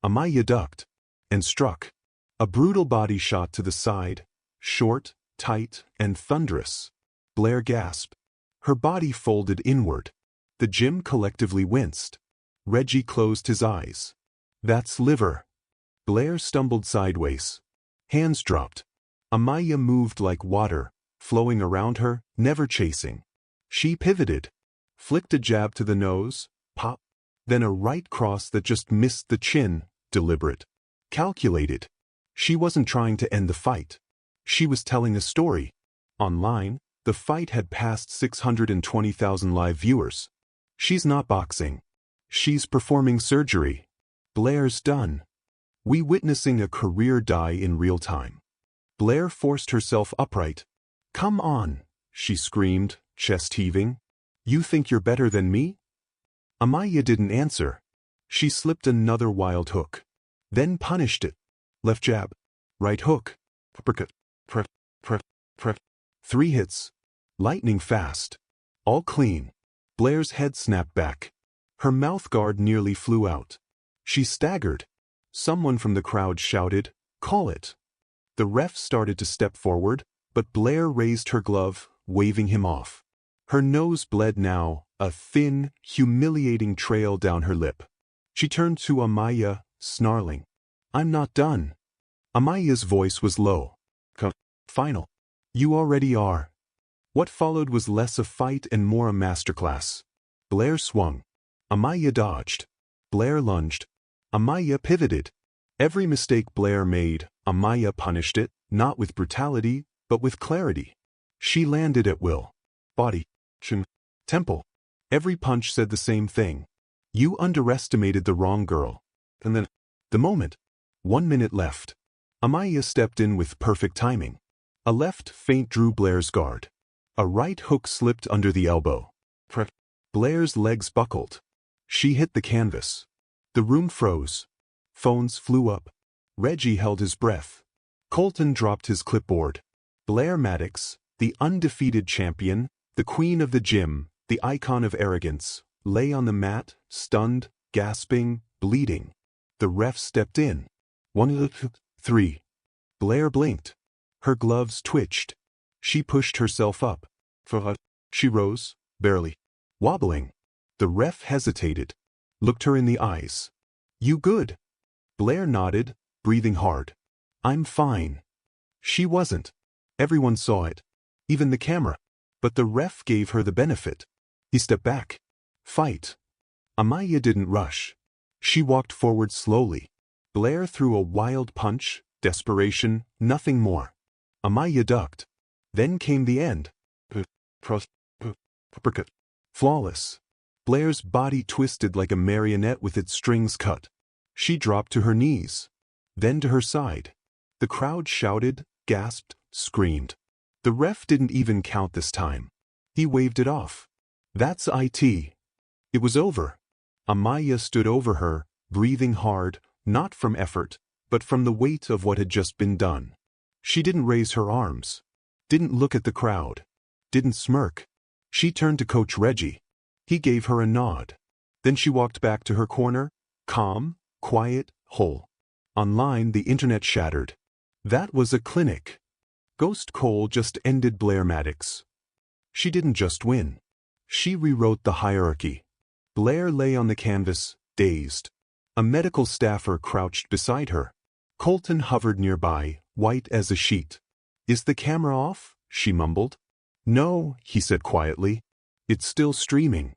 Amiya ducked. and struck. A brutal body shot to the side, short, tight, and thunderous. Blair gasped. Her body folded inward. The gym collectively winced. Reggie closed his eyes. That's liver. Blair stumbled sideways. Hands dropped. Amiya moved like water, flowing around her, never chasing. She pivoted. Flicked a jab to the nose, pop. Then a right cross that just missed the chin, deliberate. Calculated. She wasn't trying to end the fight. She was telling a story. Online, the fight had passed 620,000 live viewers. She's not boxing. She's performing surgery. Blair's done. We witnessing a career die in real time. Blair forced herself upright. Come on, she screamed, chest heaving. You think you're better than me? Amiya didn't answer. She slipped another wild hook. Then punished it. Left jab. Right hook. Uppercut. Prep. 3 hits. Lightning fast. All clean. Blair's head snapped back. Her mouth guard nearly flew out. She staggered. Someone from the crowd shouted, "Call it." The ref started to step forward, but Blair raised her glove, waving him off. Her nose bled now, a thin, humiliating trail down her lip. She turned to Amiya, snarling. I'm not done. Amiya's voice was low. Final. You already are. What followed was less a fight and more a masterclass. Blair swung. Amiya dodged. Blair lunged. Amiya pivoted. Every mistake Blair made, Amiya punished it, not with brutality, but with clarity. She landed at will. Body. Chin. Temple. Every punch said the same thing. You underestimated the wrong girl. And then, the moment. 1 minute left. Amiya stepped in with perfect timing. A left feint drew Blair's guard. A right hook slipped under the elbow. Blair's legs buckled. She hit the canvas. The room froze. Phones flew up. Reggie held his breath. Colton dropped his clipboard. Blair Maddox, the undefeated champion, the queen of the gym, the icon of arrogance, lay on the mat, stunned, gasping, bleeding. The ref stepped in. 1, 2, 3. Blair blinked. Her gloves twitched. She pushed herself up. She rose, barely. Wobbling. The ref hesitated. Looked her in the eyes. You good? Blair nodded, breathing hard. I'm fine. She wasn't. Everyone saw it. Even the camera. But the ref gave her the benefit. He stepped back. Fight. Amiya didn't rush. She walked forward slowly. Blair threw a wild punch, desperation, nothing more. Amiya ducked. Then came the end. Uppercut. Flawless. Blair's body twisted like a marionette with its strings cut. She dropped to her knees. Then to her side. The crowd shouted, gasped, screamed. The ref didn't even count this time. He waved it off. That's it. It was over. Amiya stood over her, breathing hard, not from effort, but from the weight of what had just been done. She didn't raise her arms. Didn't look at the crowd. Didn't smirk. She turned to Coach Reggie. He gave her a nod. Then she walked back to her corner, calm, quiet, whole. Online, the internet shattered. That was a clinic. Ghost Cole just ended Blair Maddox. She didn't just win. She rewrote the hierarchy. Blair lay on the canvas, dazed. A medical staffer crouched beside her. Colton hovered nearby, white as a sheet. Is the camera off? She mumbled. No, he said quietly. It's still streaming.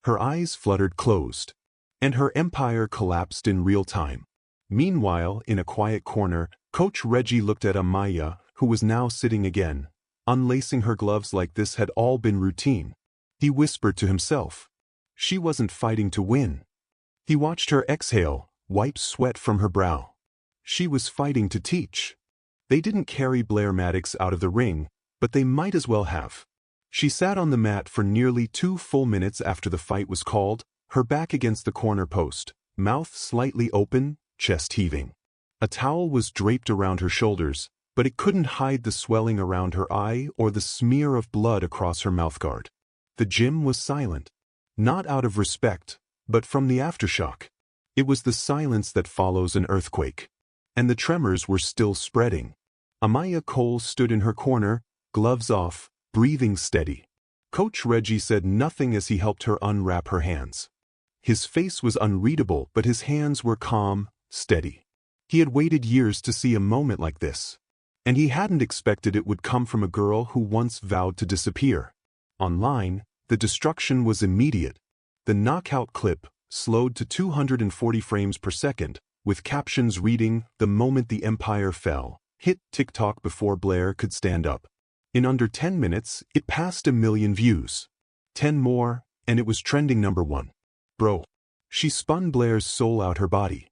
Her eyes fluttered closed. And her empire collapsed in real time. Meanwhile, in a quiet corner, Coach Reggie looked at Amiya, who was now sitting again. Unlacing her gloves like this had all been routine. He whispered to himself. She wasn't fighting to win. He watched her exhale, wipe sweat from her brow. She was fighting to teach. They didn't carry Blair Maddox out of the ring, but they might as well have. She sat on the mat for nearly 2 full minutes after the fight was called, her back against the corner post, mouth slightly open, chest heaving. A towel was draped around her shoulders, but it couldn't hide the swelling around her eye or the smear of blood across her mouthguard. The gym was silent. Not out of respect, but from the aftershock. It was the silence that follows an earthquake. and the tremors were still spreading. Amiya Cole stood in her corner, gloves off, breathing steady. Coach Reggie said nothing as he helped her unwrap her hands. His face was unreadable, but his hands were calm, steady. He had waited years to see a moment like this, and he hadn't expected it would come from a girl who once vowed to disappear. Online, the destruction was immediate. The knockout clip, slowed to 240 frames per second, with captions reading, "The moment the empire fell," hit TikTok before Blair could stand up. In under 10 minutes, it passed 1 million views. 10 more, and it was trending #1. Bro. She spun Blair's soul out her body.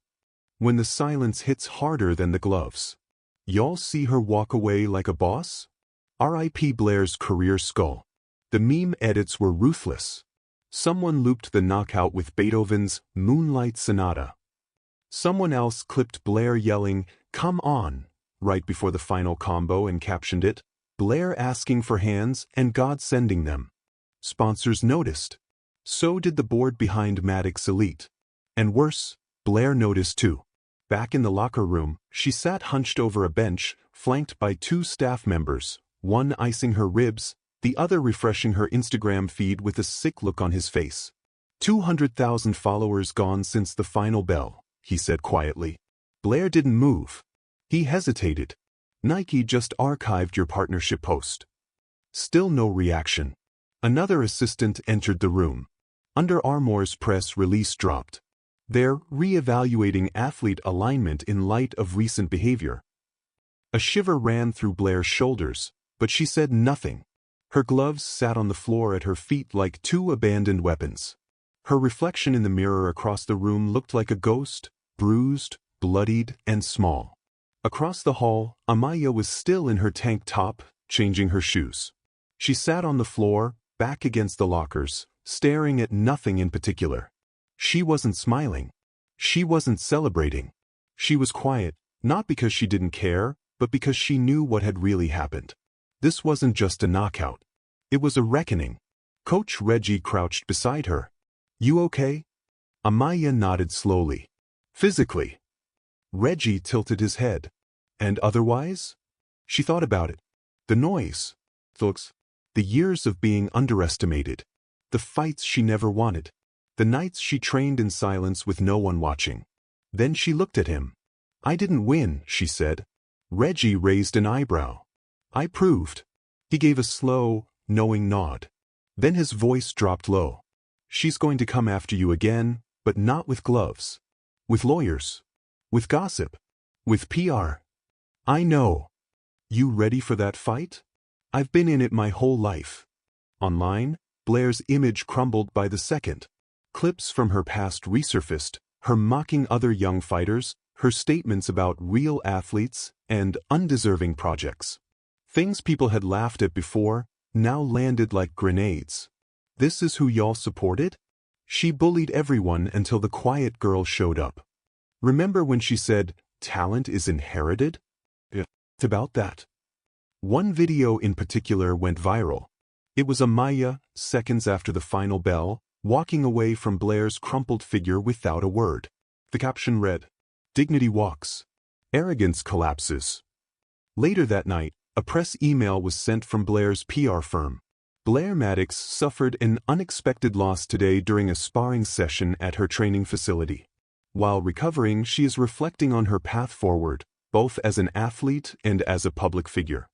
When the silence hits harder than the gloves. Y'all see her walk away like a boss? R.I.P. Blair's career skull. The meme edits were ruthless. Someone looped the knockout with Beethoven's Moonlight Sonata. Someone else clipped Blair yelling, "Come on," right before the final combo and captioned it, "Blair asking for hands and God sending them." Sponsors noticed. So did the board behind Maddox Elite. And worse, Blair noticed too. Back in the locker room, she sat hunched over a bench, flanked by 2 staff members, one icing her ribs, the other refreshing her Instagram feed with a sick look on his face. 200,000 followers gone since the final bell, he said quietly. Blair didn't move. He hesitated. Nike just archived your partnership post. Still no reaction. Another assistant entered the room. Under Armour's press release dropped. They're re-evaluating athlete alignment in light of recent behavior. A shiver ran through Blair's shoulders, but she said nothing. Her gloves sat on the floor at her feet like 2 abandoned weapons. Her reflection in the mirror across the room looked like a ghost, bruised, bloodied, and small. Across the hall, Amiya was still in her tank top, changing her shoes. She sat on the floor, back against the lockers, staring at nothing in particular. She wasn't smiling. She wasn't celebrating. She was quiet, not because she didn't care, but because she knew what had really happened. This wasn't just a knockout. It was a reckoning. Coach Reggie crouched beside her. "You okay?" Amiya nodded slowly. "Physically." Reggie tilted his head. "And otherwise?" She thought about it. The noise. The years of being underestimated. The fights she never wanted. The nights she trained in silence with no one watching. Then she looked at him. "I didn't win," she said. Reggie raised an eyebrow. "I proved." He gave a slow, knowing nod. Then his voice dropped low. "She's going to come after you again, but not with gloves. With lawyers. With gossip. With PR. I know. You ready for that fight? I've been in it my whole life." Online, Blair's image crumbled by the second. Clips from her past resurfaced, her mocking other young fighters, her statements about real athletes and undeserving projects. Things people had laughed at before, now landed like grenades. "This is who y'all supported?" She bullied everyone until the quiet girl showed up. Remember when she said, "Talent is inherited?" It's about that. One video in particular went viral. It was Amiya, seconds after the final bell, walking away from Blair's crumpled figure without a word. The caption read, "Dignity walks. Arrogance collapses." Later that night, a press email was sent from Blair's PR firm. Blair Maddox suffered an unexpected loss today during a sparring session at her training facility. While recovering, she is reflecting on her path forward, both as an athlete and as a public figure.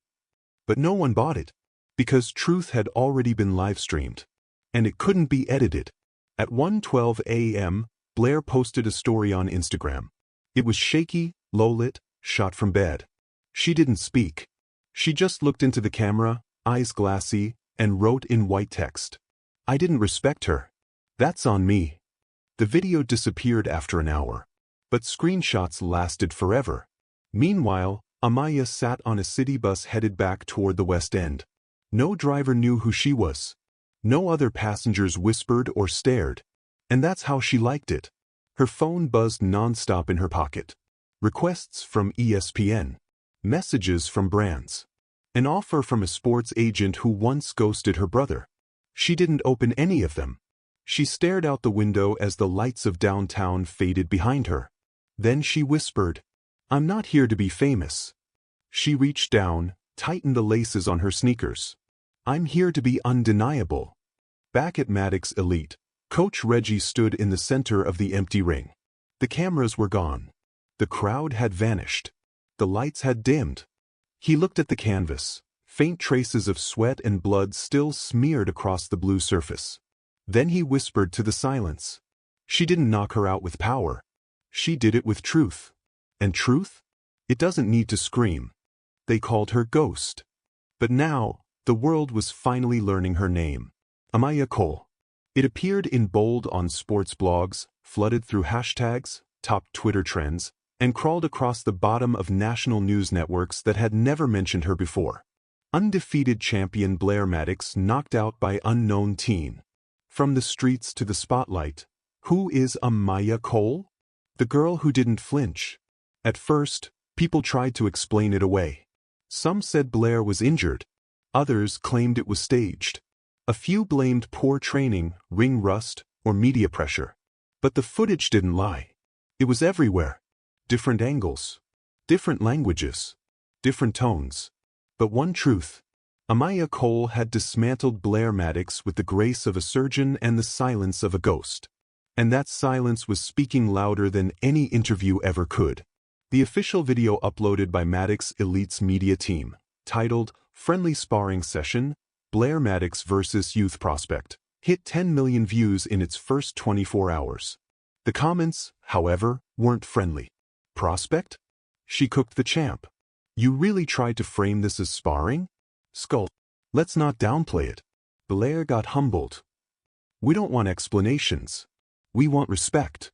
But no one bought it, because truth had already been live-streamed. And it couldn't be edited. At 1:12 a.m., Blair posted a story on Instagram. It was shaky, low-lit, shot from bed. She didn't speak. She just looked into the camera, eyes glassy, and wrote in white text, "I didn't respect her. That's on me." The video disappeared after an hour. But screenshots lasted forever. Meanwhile, Amiya sat on a city bus headed back toward the West End. No driver knew who she was. No other passengers whispered or stared. And that's how she liked it. Her phone buzzed nonstop in her pocket. Requests from ESPN. Messages from brands. An offer from a sports agent who once ghosted her brother. She didn't open any of them. She stared out the window as the lights of downtown faded behind her. Then she whispered, I'm not here to be famous. She reached down, tightened the laces on her sneakers. I'm here to be undeniable. Back at Maddox Elite, Coach Reggie stood in the center of the empty ring. The cameras were gone. The crowd had vanished. The lights had dimmed. He looked at the canvas. Faint traces of sweat and blood still smeared across the blue surface. Then he whispered to the silence. She didn't knock her out with power. She did it with truth. And truth? It doesn't need to scream. They called her Ghost. But now, the world was finally learning her name. Amiya Cole. It appeared in bold on sports blogs, flooded through hashtags, topped Twitter trends, and crawled across the bottom of national news networks that had never mentioned her before. Undefeated champion Blair Maddox knocked out by unknown teen. From the streets to the spotlight. Who is Amiya Cole? The girl who didn't flinch. At first, people tried to explain it away. Some said Blair was injured. Others claimed it was staged. A few blamed poor training, ring rust, or media pressure. But the footage didn't lie. It was everywhere. Different angles. Different languages. Different tones. But one truth. Amiya Cole had dismantled Blair Maddox with the grace of a surgeon and the silence of a ghost. And that silence was speaking louder than any interview ever could. The official video uploaded by Maddox Elite's media team, titled Friendly Sparring Session, Blair Maddox vs. Youth Prospect, hit 10 million views in its first 24 hours. The comments, however, weren't friendly. Prospect? She cooked the champ. You really tried to frame this as sparring? Skull. Let's not downplay it. Blair got humbled. We don't want explanations. We want respect.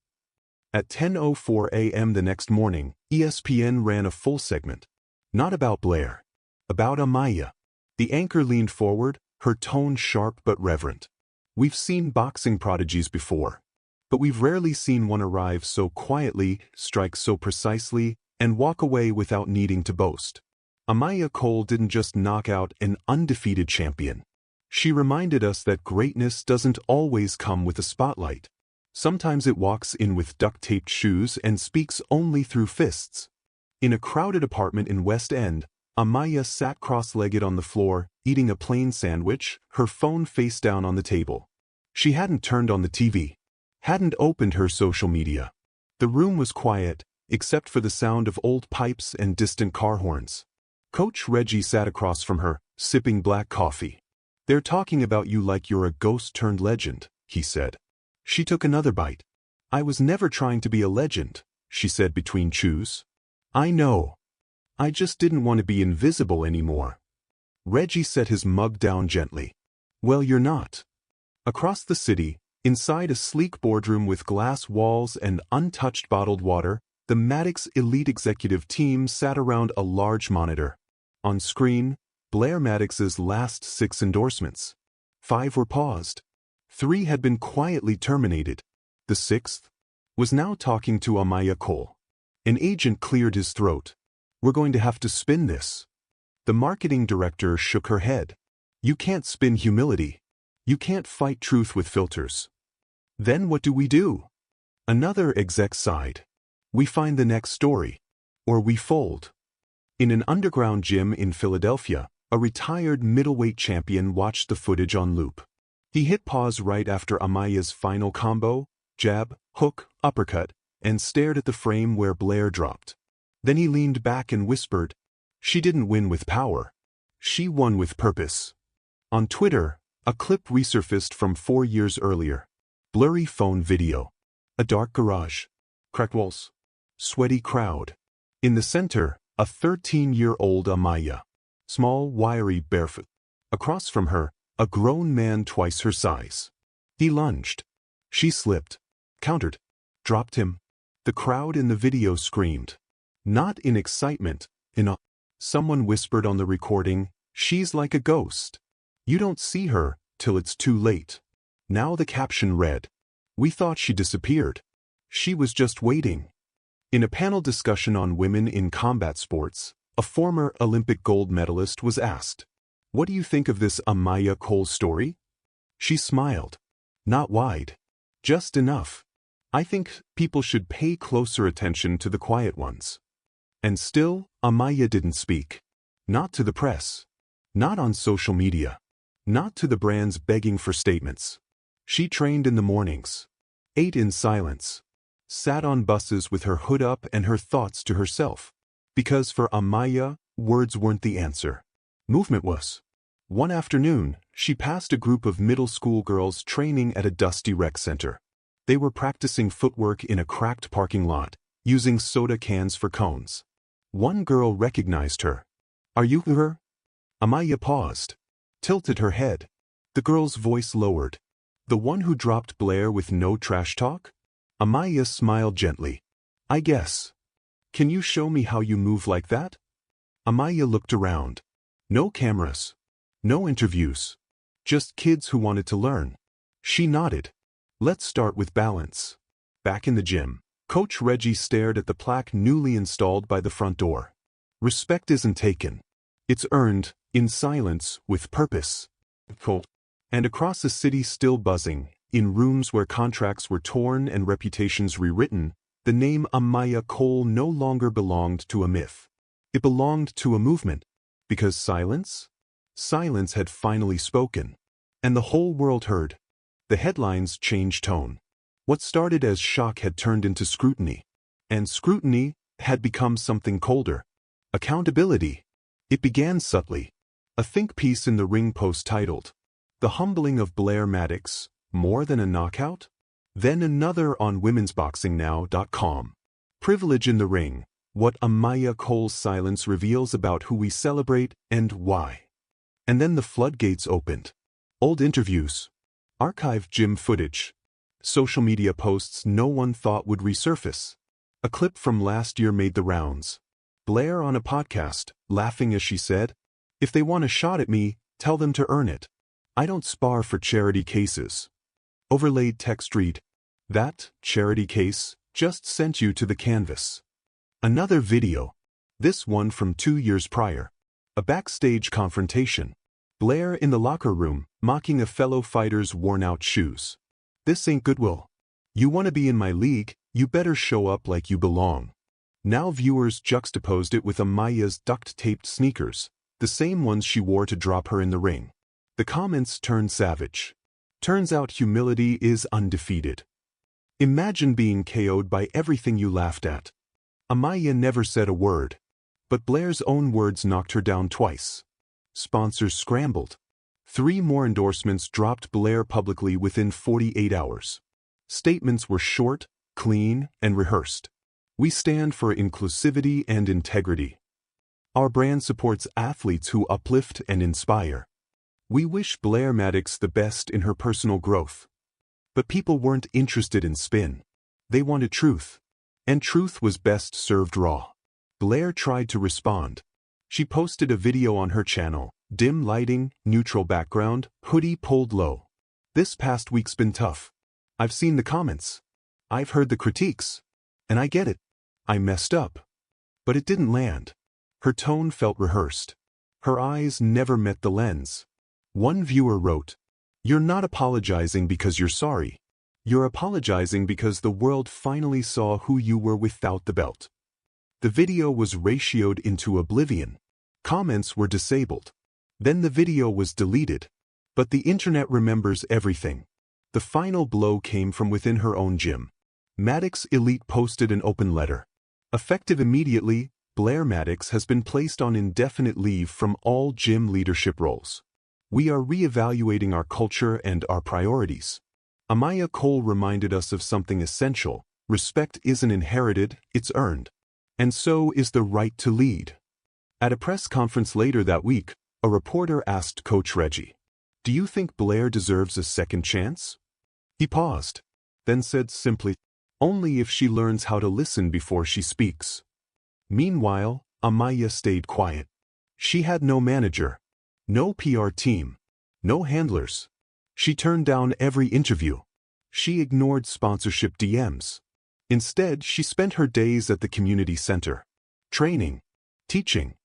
At 10:04 a.m. the next morning, ESPN ran a full segment. Not about Blair. About Amiya. The anchor leaned forward, her tone sharp but reverent. We've seen boxing prodigies before. But we've rarely seen one arrive so quietly, strike so precisely, and walk away without needing to boast. Amiya Cole didn't just knock out an undefeated champion. She reminded us that greatness doesn't always come with a spotlight. Sometimes it walks in with duct-taped shoes and speaks only through fists. In a crowded apartment in West End, Amiya sat cross-legged on the floor, eating a plain sandwich, her phone face down on the table. She hadn't turned on the TV. Hadn't opened her social media. The room was quiet, except for the sound of old pipes and distant car horns. Coach Reggie sat across from her, sipping black coffee. They're talking about you like you're a ghost-turned-legend, he said. She took another bite. I was never trying to be a legend, she said between chews. I know. I just didn't want to be invisible anymore. Reggie set his mug down gently. Well, you're not. Across the city, inside a sleek boardroom with glass walls and untouched bottled water, the Maddox Elite executive team sat around a large monitor. On screen, Blair Maddox's last 6 endorsements. 5 were paused. 3 had been quietly terminated. The 6th was now talking to Amiya Cole. An agent cleared his throat. We're going to have to spin this. The marketing director shook her head. You can't spin humility. You can't fight truth with filters. Then what do we do? Another exec sighed. We find the next story. Or we fold. In an underground gym in Philadelphia, a retired middleweight champion watched the footage on loop. He hit pause right after Amiya's final combo, jab, hook, uppercut, and stared at the frame where Blair dropped. Then he leaned back and whispered, she didn't win with power. She won with purpose. On Twitter, a clip resurfaced from 4 years earlier. Blurry phone video. A dark garage. Cracked walls. Sweaty crowd. In the center, a 13-year-old Amiya. Small, wiry, barefoot. Across from her, a grown man twice her size. He lunged. She slipped. Countered. Dropped him. The crowd in the video screamed. Not in excitement, in awe. Someone whispered on the recording, she's like a ghost. You don't see her till it's too late. Now the caption read, we thought she disappeared. She was just waiting. In a panel discussion on women in combat sports, a former Olympic gold medalist was asked, what do you think of this Amiya Cole story? She smiled. Not wide. Just enough. I think people should pay closer attention to the quiet ones. And still, Amiya didn't speak. Not to the press. Not on social media. Not to the brands begging for statements. She trained in the mornings. Ate in silence. Sat on buses with her hood up and her thoughts to herself. Because for Amiya, words weren't the answer. Movement was. One afternoon, she passed a group of middle school girls training at a dusty rec center. They were practicing footwork in a cracked parking lot, using soda cans for cones. One girl recognized her. "Are you her?" Amiya paused. Tilted her head. The girl's voice lowered. "The one who dropped Blair with no trash talk?" Amiya smiled gently. "I guess. Can you show me how you move like that?" Amiya looked around. No cameras. No interviews. Just kids who wanted to learn. She nodded. "Let's start with balance." Back in the gym, Coach Reggie stared at the plaque newly installed by the front door. "Respect isn't taken. It's earned, in silence, with purpose." And across a city still buzzing, in rooms where contracts were torn and reputations rewritten, the name Amiya Cole no longer belonged to a myth. It belonged to a movement. Because silence? Silence had finally spoken. And the whole world heard. The headlines changed tone. What started as shock had turned into scrutiny. And scrutiny had become something colder. Accountability. It began subtly. A think piece in the Ring Post titled, "The Humbling of Blair Maddox, More Than a Knockout?" Then another on womensboxingnow.com. "Privilege in the Ring, What Amiya Cole's Silence Reveals About Who We Celebrate and Why." And then the floodgates opened. Old interviews. Archived gym footage. Social media posts no one thought would resurface. A clip from last year made the rounds. Blair on a podcast, laughing as she said, "If they want a shot at me, tell them to earn it. I don't spar for charity cases." Overlaid text read, "That charity case just sent you to the canvas." Another video. This one from 2 years prior. A backstage confrontation. Blair in the locker room, mocking a fellow fighter's worn-out shoes. "This ain't goodwill. You want to be in my league, you better show up like you belong." Now viewers juxtaposed it with Amiya's duct-taped sneakers, the same ones she wore to drop her in the ring. The comments turned savage. Turns out humility is undefeated. Imagine being KO'd by everything you laughed at. Amiya never said a word. But Blair's own words knocked her down twice. Sponsors scrambled. 3 more endorsements dropped Blair publicly within 48 hours. Statements were short, clean, and rehearsed. "We stand for inclusivity and integrity. Our brand supports athletes who uplift and inspire. We wish Blair Maddox the best in her personal growth." But people weren't interested in spin. They wanted truth. And truth was best served raw. Blair tried to respond. She posted a video on her channel, dim lighting, neutral background, hoodie pulled low. "This past week's been tough. I've seen the comments. I've heard the critiques. And I get it. I messed up." But it didn't land. Her tone felt rehearsed. Her eyes never met the lens. One viewer wrote, "You're not apologizing because you're sorry. You're apologizing because the world finally saw who you were without the belt." The video was ratioed into oblivion. Comments were disabled. Then the video was deleted. But the internet remembers everything. The final blow came from within her own gym. Maddox Elite posted an open letter. Effective immediately, Blair Maddox has been placed on indefinite leave from all gym leadership roles. We are reevaluating our culture and our priorities. Amiya Cole reminded us of something essential. Respect isn't inherited, it's earned. And so is the right to lead. At a press conference later that week, a reporter asked Coach Reggie, "Do you think Blair deserves a second chance?" He paused, then said simply, "Only if she learns how to listen before she speaks." Meanwhile, Amiya stayed quiet. She had no manager, no PR team, no handlers. She turned down every interview. She ignored sponsorship DMs. Instead, she spent her days at the community center, training, teaching,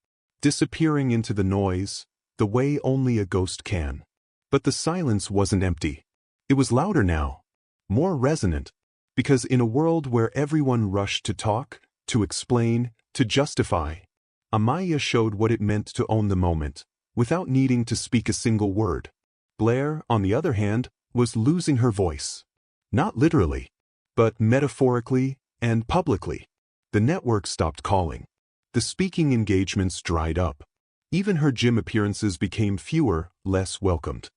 disappearing into the noise, the way only a ghost can. But the silence wasn't empty. It was louder now, more resonant, because in a world where everyone rushed to talk, to explain, to justify. Amiya showed what it meant to own the moment, without needing to speak a single word. Blair, on the other hand, was losing her voice. Not literally, but metaphorically and publicly. The network stopped calling. The speaking engagements dried up. Even her gym appearances became fewer, less welcomed.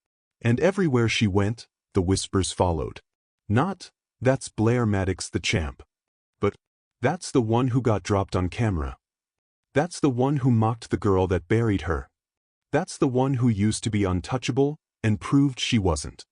And everywhere she went, the whispers followed. Not, "That's Blair Maddox the champ," but, "That's the one who got dropped on camera. That's the one who mocked the girl that buried her. That's the one who used to be untouchable and proved she wasn't."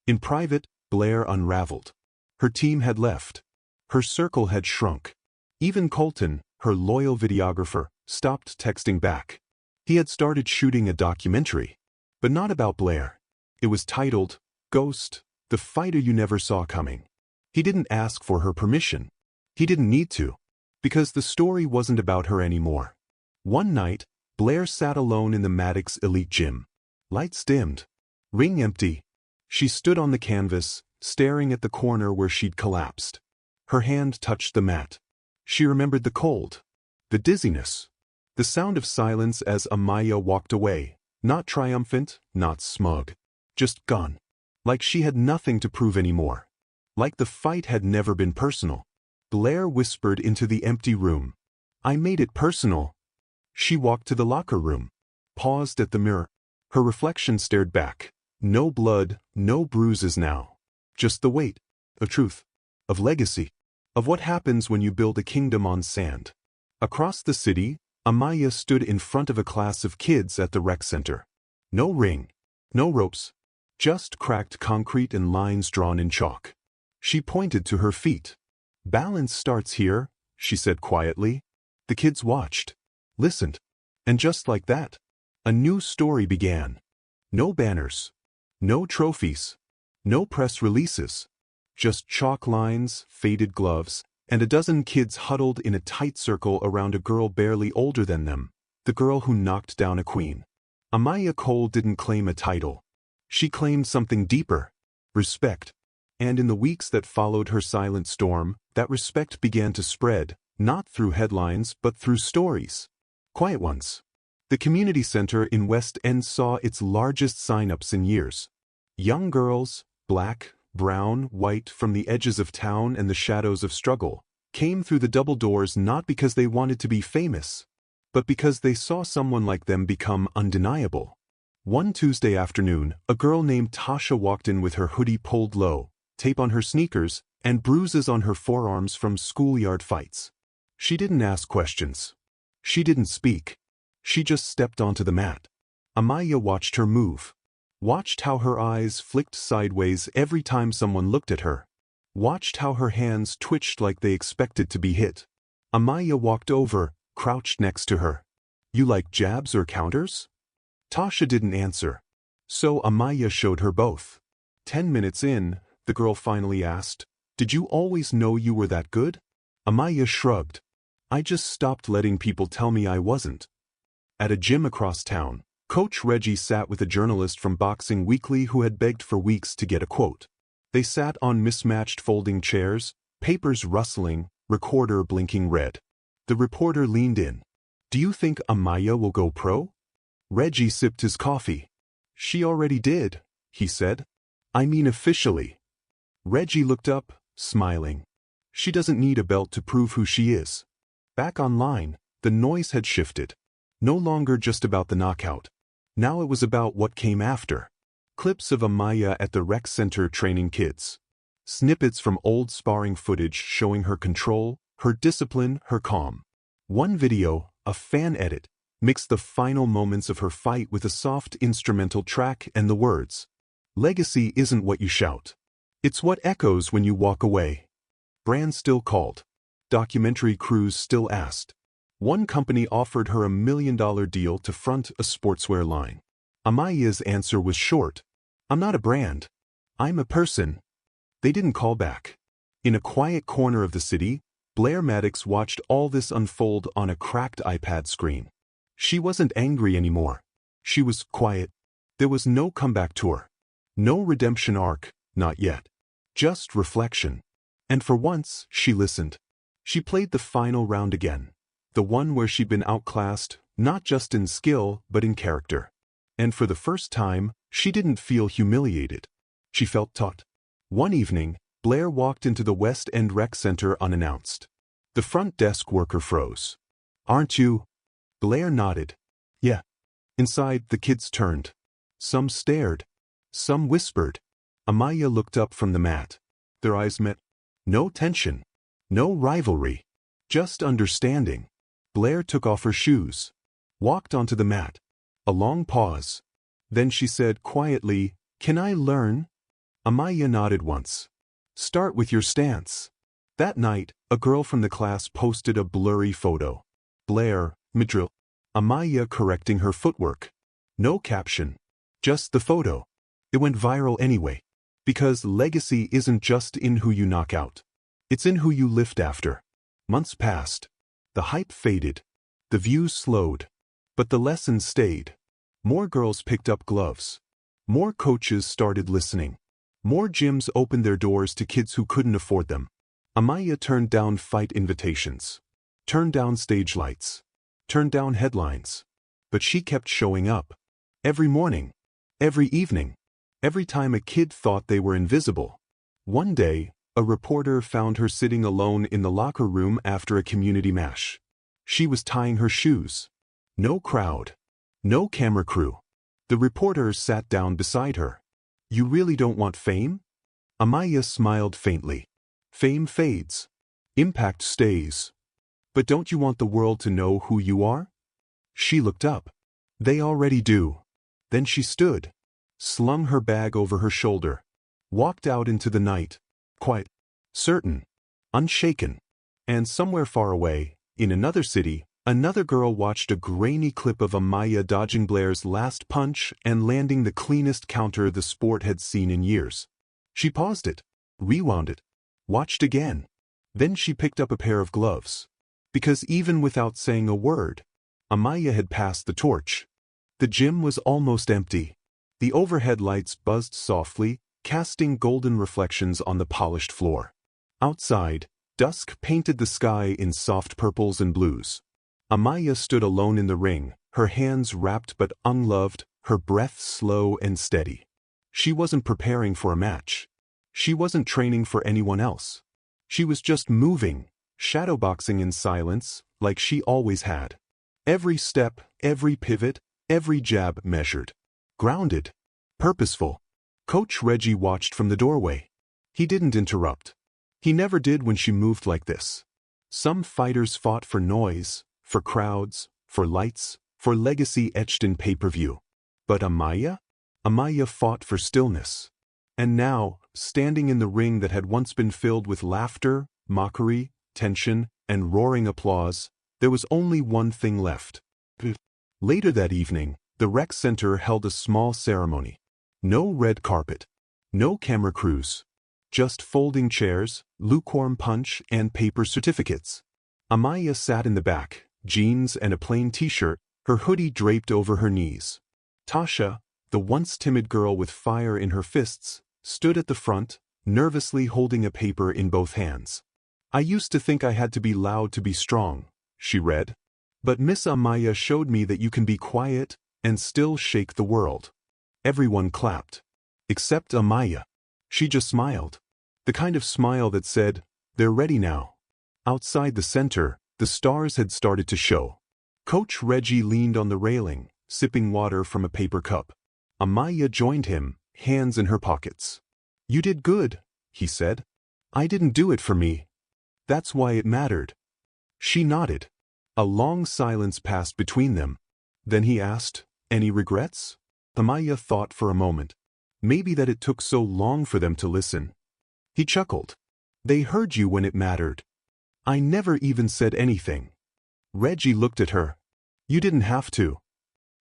In private, Blair unraveled. Her team had left. Her circle had shrunk. Even Colton, her loyal videographer, stopped texting back. He had started shooting a documentary, but not about Blair. It was titled, "Ghost, the Fighter You Never Saw Coming." He didn't ask for her permission. He didn't need to, because the story wasn't about her anymore. One night, Blair sat alone in the Maddox Elite Gym. Lights dimmed. Ring empty. She stood on the canvas, staring at the corner where she'd collapsed. Her hand touched the mat. She remembered the cold, the dizziness, the sound of silence as Amiya walked away, not triumphant, not smug, just gone. Like she had nothing to prove anymore. Like the fight had never been personal. Blair whispered into the empty room, "I made it personal." She walked to the locker room, paused at the mirror. Her reflection stared back. No blood, no bruises now. Just the weight of truth, of legacy, of what happens when you build a kingdom on sand. Across the city, Amiya stood in front of a class of kids at the rec center. No ring, no ropes, just cracked concrete and lines drawn in chalk. She pointed to her feet. "Balance starts here," she said quietly. The kids watched, listened, and just like that, a new story began. No banners, no trophies, no press releases, just chalk lines, faded gloves, and a dozen kids huddled in a tight circle around a girl barely older than them, the girl who knocked down a queen. Amiya Cole didn't claim a title. She claimed something deeper, respect. And in the weeks that followed her silent storm, that respect began to spread, not through headlines but through stories. Quiet ones. The community center in West End saw its largest sign-ups in years. Young girls, black, brown, white, from the edges of town and the shadows of struggle, came through the double doors not because they wanted to be famous, but because they saw someone like them become undeniable. One Tuesday afternoon, a girl named Tasha walked in with her hoodie pulled low, tape on her sneakers, and bruises on her forearms from schoolyard fights. She didn't ask questions. She didn't speak. She just stepped onto the mat. Amiya watched her move. Watched how her eyes flicked sideways every time someone looked at her. Watched how her hands twitched like they expected to be hit. Amiya walked over, crouched next to her. "You like jabs or counters?" Tasha didn't answer. So Amiya showed her both. 10 minutes in, the girl finally asked, "Did you always know you were that good?" Amiya shrugged. "I just stopped letting people tell me I wasn't." At a gym across town, Coach Reggie sat with a journalist from Boxing Weekly who had begged for weeks to get a quote. They sat on mismatched folding chairs, papers rustling, recorder blinking red. The reporter leaned in. "Do you think Amiya will go pro?" Reggie sipped his coffee. "She already did," he said. "I mean officially." Reggie looked up, smiling. "She doesn't need a belt to prove who she is." Back online, the noise had shifted. No longer just about the knockout. Now it was about what came after. Clips of Amiya at the rec center training kids. Snippets from old sparring footage showing her control, her discipline, her calm. One video, a fan edit, mixed the final moments of her fight with a soft instrumental track and the words, "Legacy isn't what you shout. It's what echoes when you walk away." Brands still called. Documentary crews still asked. One company offered her $1 million deal to front a sportswear line. Amiya's answer was short. "I'm not a brand. I'm a person." They didn't call back. In a quiet corner of the city, Blair Maddox watched all this unfold on a cracked iPad screen. She wasn't angry anymore. She was quiet. There was no comeback tour. No redemption arc, not yet. Just reflection. And for once, she listened. She played the final round again. The one where she'd been outclassed, not just in skill, but in character. And for the first time, she didn't feel humiliated. She felt taught. One evening, Blair walked into the West End Rec Center unannounced. The front desk worker froze. "Aren't you?" Blair nodded. "Yeah." Inside, the kids turned. Some stared. Some whispered. Amiya looked up from the mat. Their eyes met. No tension. No rivalry. Just understanding. Blair took off her shoes. Walked onto the mat. A long pause. Then she said quietly, "Can I learn?" Amiya nodded once. "Start with your stance." That night, a girl from the class posted a blurry photo. Blair, midrill. Amiya correcting her footwork. No caption. Just the photo. It went viral anyway. Because legacy isn't just in who you knock out. It's in who you lift after. Months passed. The hype faded. The views slowed. But the lessons stayed. More girls picked up gloves. More coaches started listening. More gyms opened their doors to kids who couldn't afford them. Amiya turned down fight invitations. Turned down stage lights. Turned down headlines. But she kept showing up. Every morning. Every evening. Every time a kid thought they were invisible. One day, a reporter found her sitting alone in the locker room after a community mash. She was tying her shoes. No crowd. No camera crew. The reporter sat down beside her. "You really don't want fame?" Amiya smiled faintly. "Fame fades. Impact stays. But don't you want the world to know who you are?" She looked up. "They already do." Then she stood. Slung her bag over her shoulder. Walked out into the night. Quiet. Certain. Unshaken. And somewhere far away, in another city, another girl watched a grainy clip of Amiya dodging Blair's last punch and landing the cleanest counter the sport had seen in years. She paused it. Rewound it. Watched again. Then she picked up a pair of gloves. Because even without saying a word, Amiya had passed the torch. The gym was almost empty. The overhead lights buzzed softly, casting golden reflections on the polished floor. Outside, dusk painted the sky in soft purples and blues. Amiya stood alone in the ring, her hands wrapped but unloved, her breath slow and steady. She wasn't preparing for a match. She wasn't training for anyone else. She was just moving, shadowboxing in silence, like she always had. Every step, every pivot, every jab measured. Grounded. Purposeful. Coach Reggie watched from the doorway. He didn't interrupt. He never did when she moved like this. Some fighters fought for noise, for crowds, for lights, for legacy etched in pay-per-view. But Amiya? Amiya fought for stillness. And now, standing in the ring that had once been filled with laughter, mockery, tension, and roaring applause, there was only one thing left. Later that evening, the rec center held a small ceremony. No red carpet. No camera crews. Just folding chairs, lukewarm punch, and paper certificates. Amiya sat in the back, jeans and a plain t-shirt, her hoodie draped over her knees. Tasha, the once timid girl with fire in her fists, stood at the front, nervously holding a paper in both hands. "I used to think I had to be loud to be strong," she read. "But Miss Amiya showed me that you can be quiet and still shake the world." Everyone clapped. Except Amiya. She just smiled. The kind of smile that said, "They're ready now." Outside the center, the stars had started to show. Coach Reggie leaned on the railing, sipping water from a paper cup. Amiya joined him, hands in her pockets. "You did good," he said. "I didn't do it for me. That's why it mattered." She nodded. A long silence passed between them. Then he asked, "Any regrets?" Amiya thought for a moment. Maybe that it took so long for them to listen. He chuckled. "They heard you when it mattered. I never even said anything." Reggie looked at her. "You didn't have to."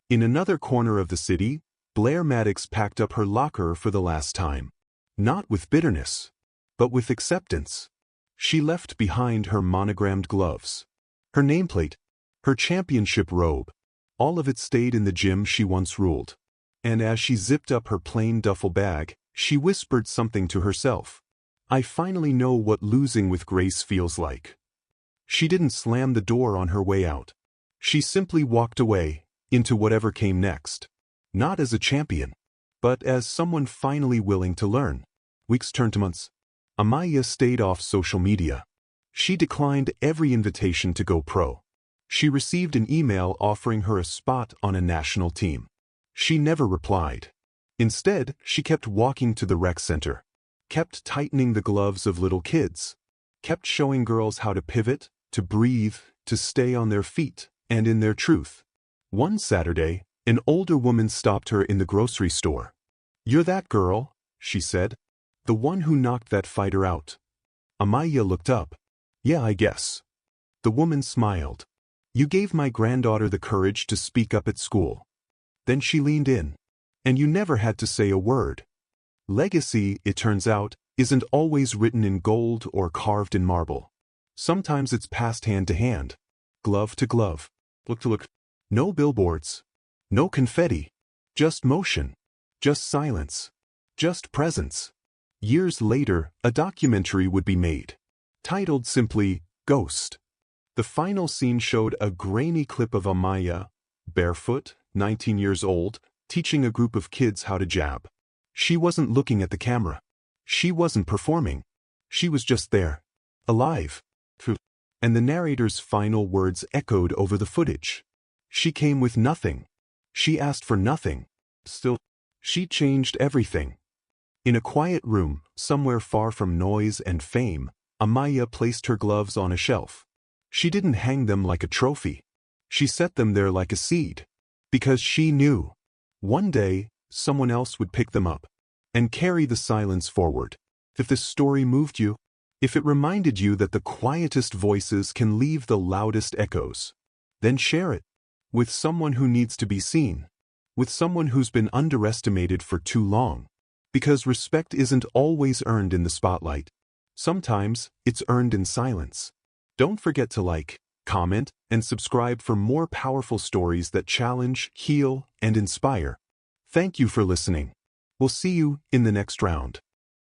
In another corner of the city, Blair Maddox packed up her locker for the last time. Not with bitterness, but with acceptance. She left behind her monogrammed gloves, her nameplate, her championship robe. All of it stayed in the gym she once ruled. And as she zipped up her plain duffel bag, she whispered something to herself. "I finally know what losing with grace feels like." She didn't slam the door on her way out. She simply walked away, into whatever came next. Not as a champion, but as someone finally willing to learn. Weeks turned to months. Amiya stayed off social media. She declined every invitation to go pro. She received an email offering her a spot on a national team. She never replied. Instead, she kept walking to the rec center, kept tightening the gloves of little kids, kept showing girls how to pivot, to breathe, to stay on their feet and in their truth. One Saturday, an older woman stopped her in the grocery store. "You're that girl," she said. "The one who knocked that fighter out." Amiya looked up. "Yeah, I guess." The woman smiled. "You gave my granddaughter the courage to speak up at school." Then she leaned in. "And you never had to say a word." Legacy, it turns out, isn't always written in gold or carved in marble. Sometimes it's passed hand to hand, glove to glove, look to look. No billboards, no confetti, just motion, just silence, just presence. Years later, a documentary would be made, titled simply Ghost. The final scene showed a grainy clip of Amiya, barefoot, 19 years old, teaching a group of kids how to jab. She wasn't looking at the camera. She wasn't performing. She was just there, alive. And the narrator's final words echoed over the footage. She came with nothing. She asked for nothing. Still, she changed everything. In a quiet room, somewhere far from noise and fame, Amiya placed her gloves on a shelf. She didn't hang them like a trophy. She set them there like a seed. Because she knew, one day, someone else would pick them up and carry the silence forward. If this story moved you, if it reminded you that the quietest voices can leave the loudest echoes, then share it with someone who needs to be seen, with someone who's been underestimated for too long. Because respect isn't always earned in the spotlight. Sometimes it's earned in silence. Don't forget to like, comment, and subscribe for more powerful stories that challenge, heal, and inspire. Thank you for listening. We'll see you in the next round.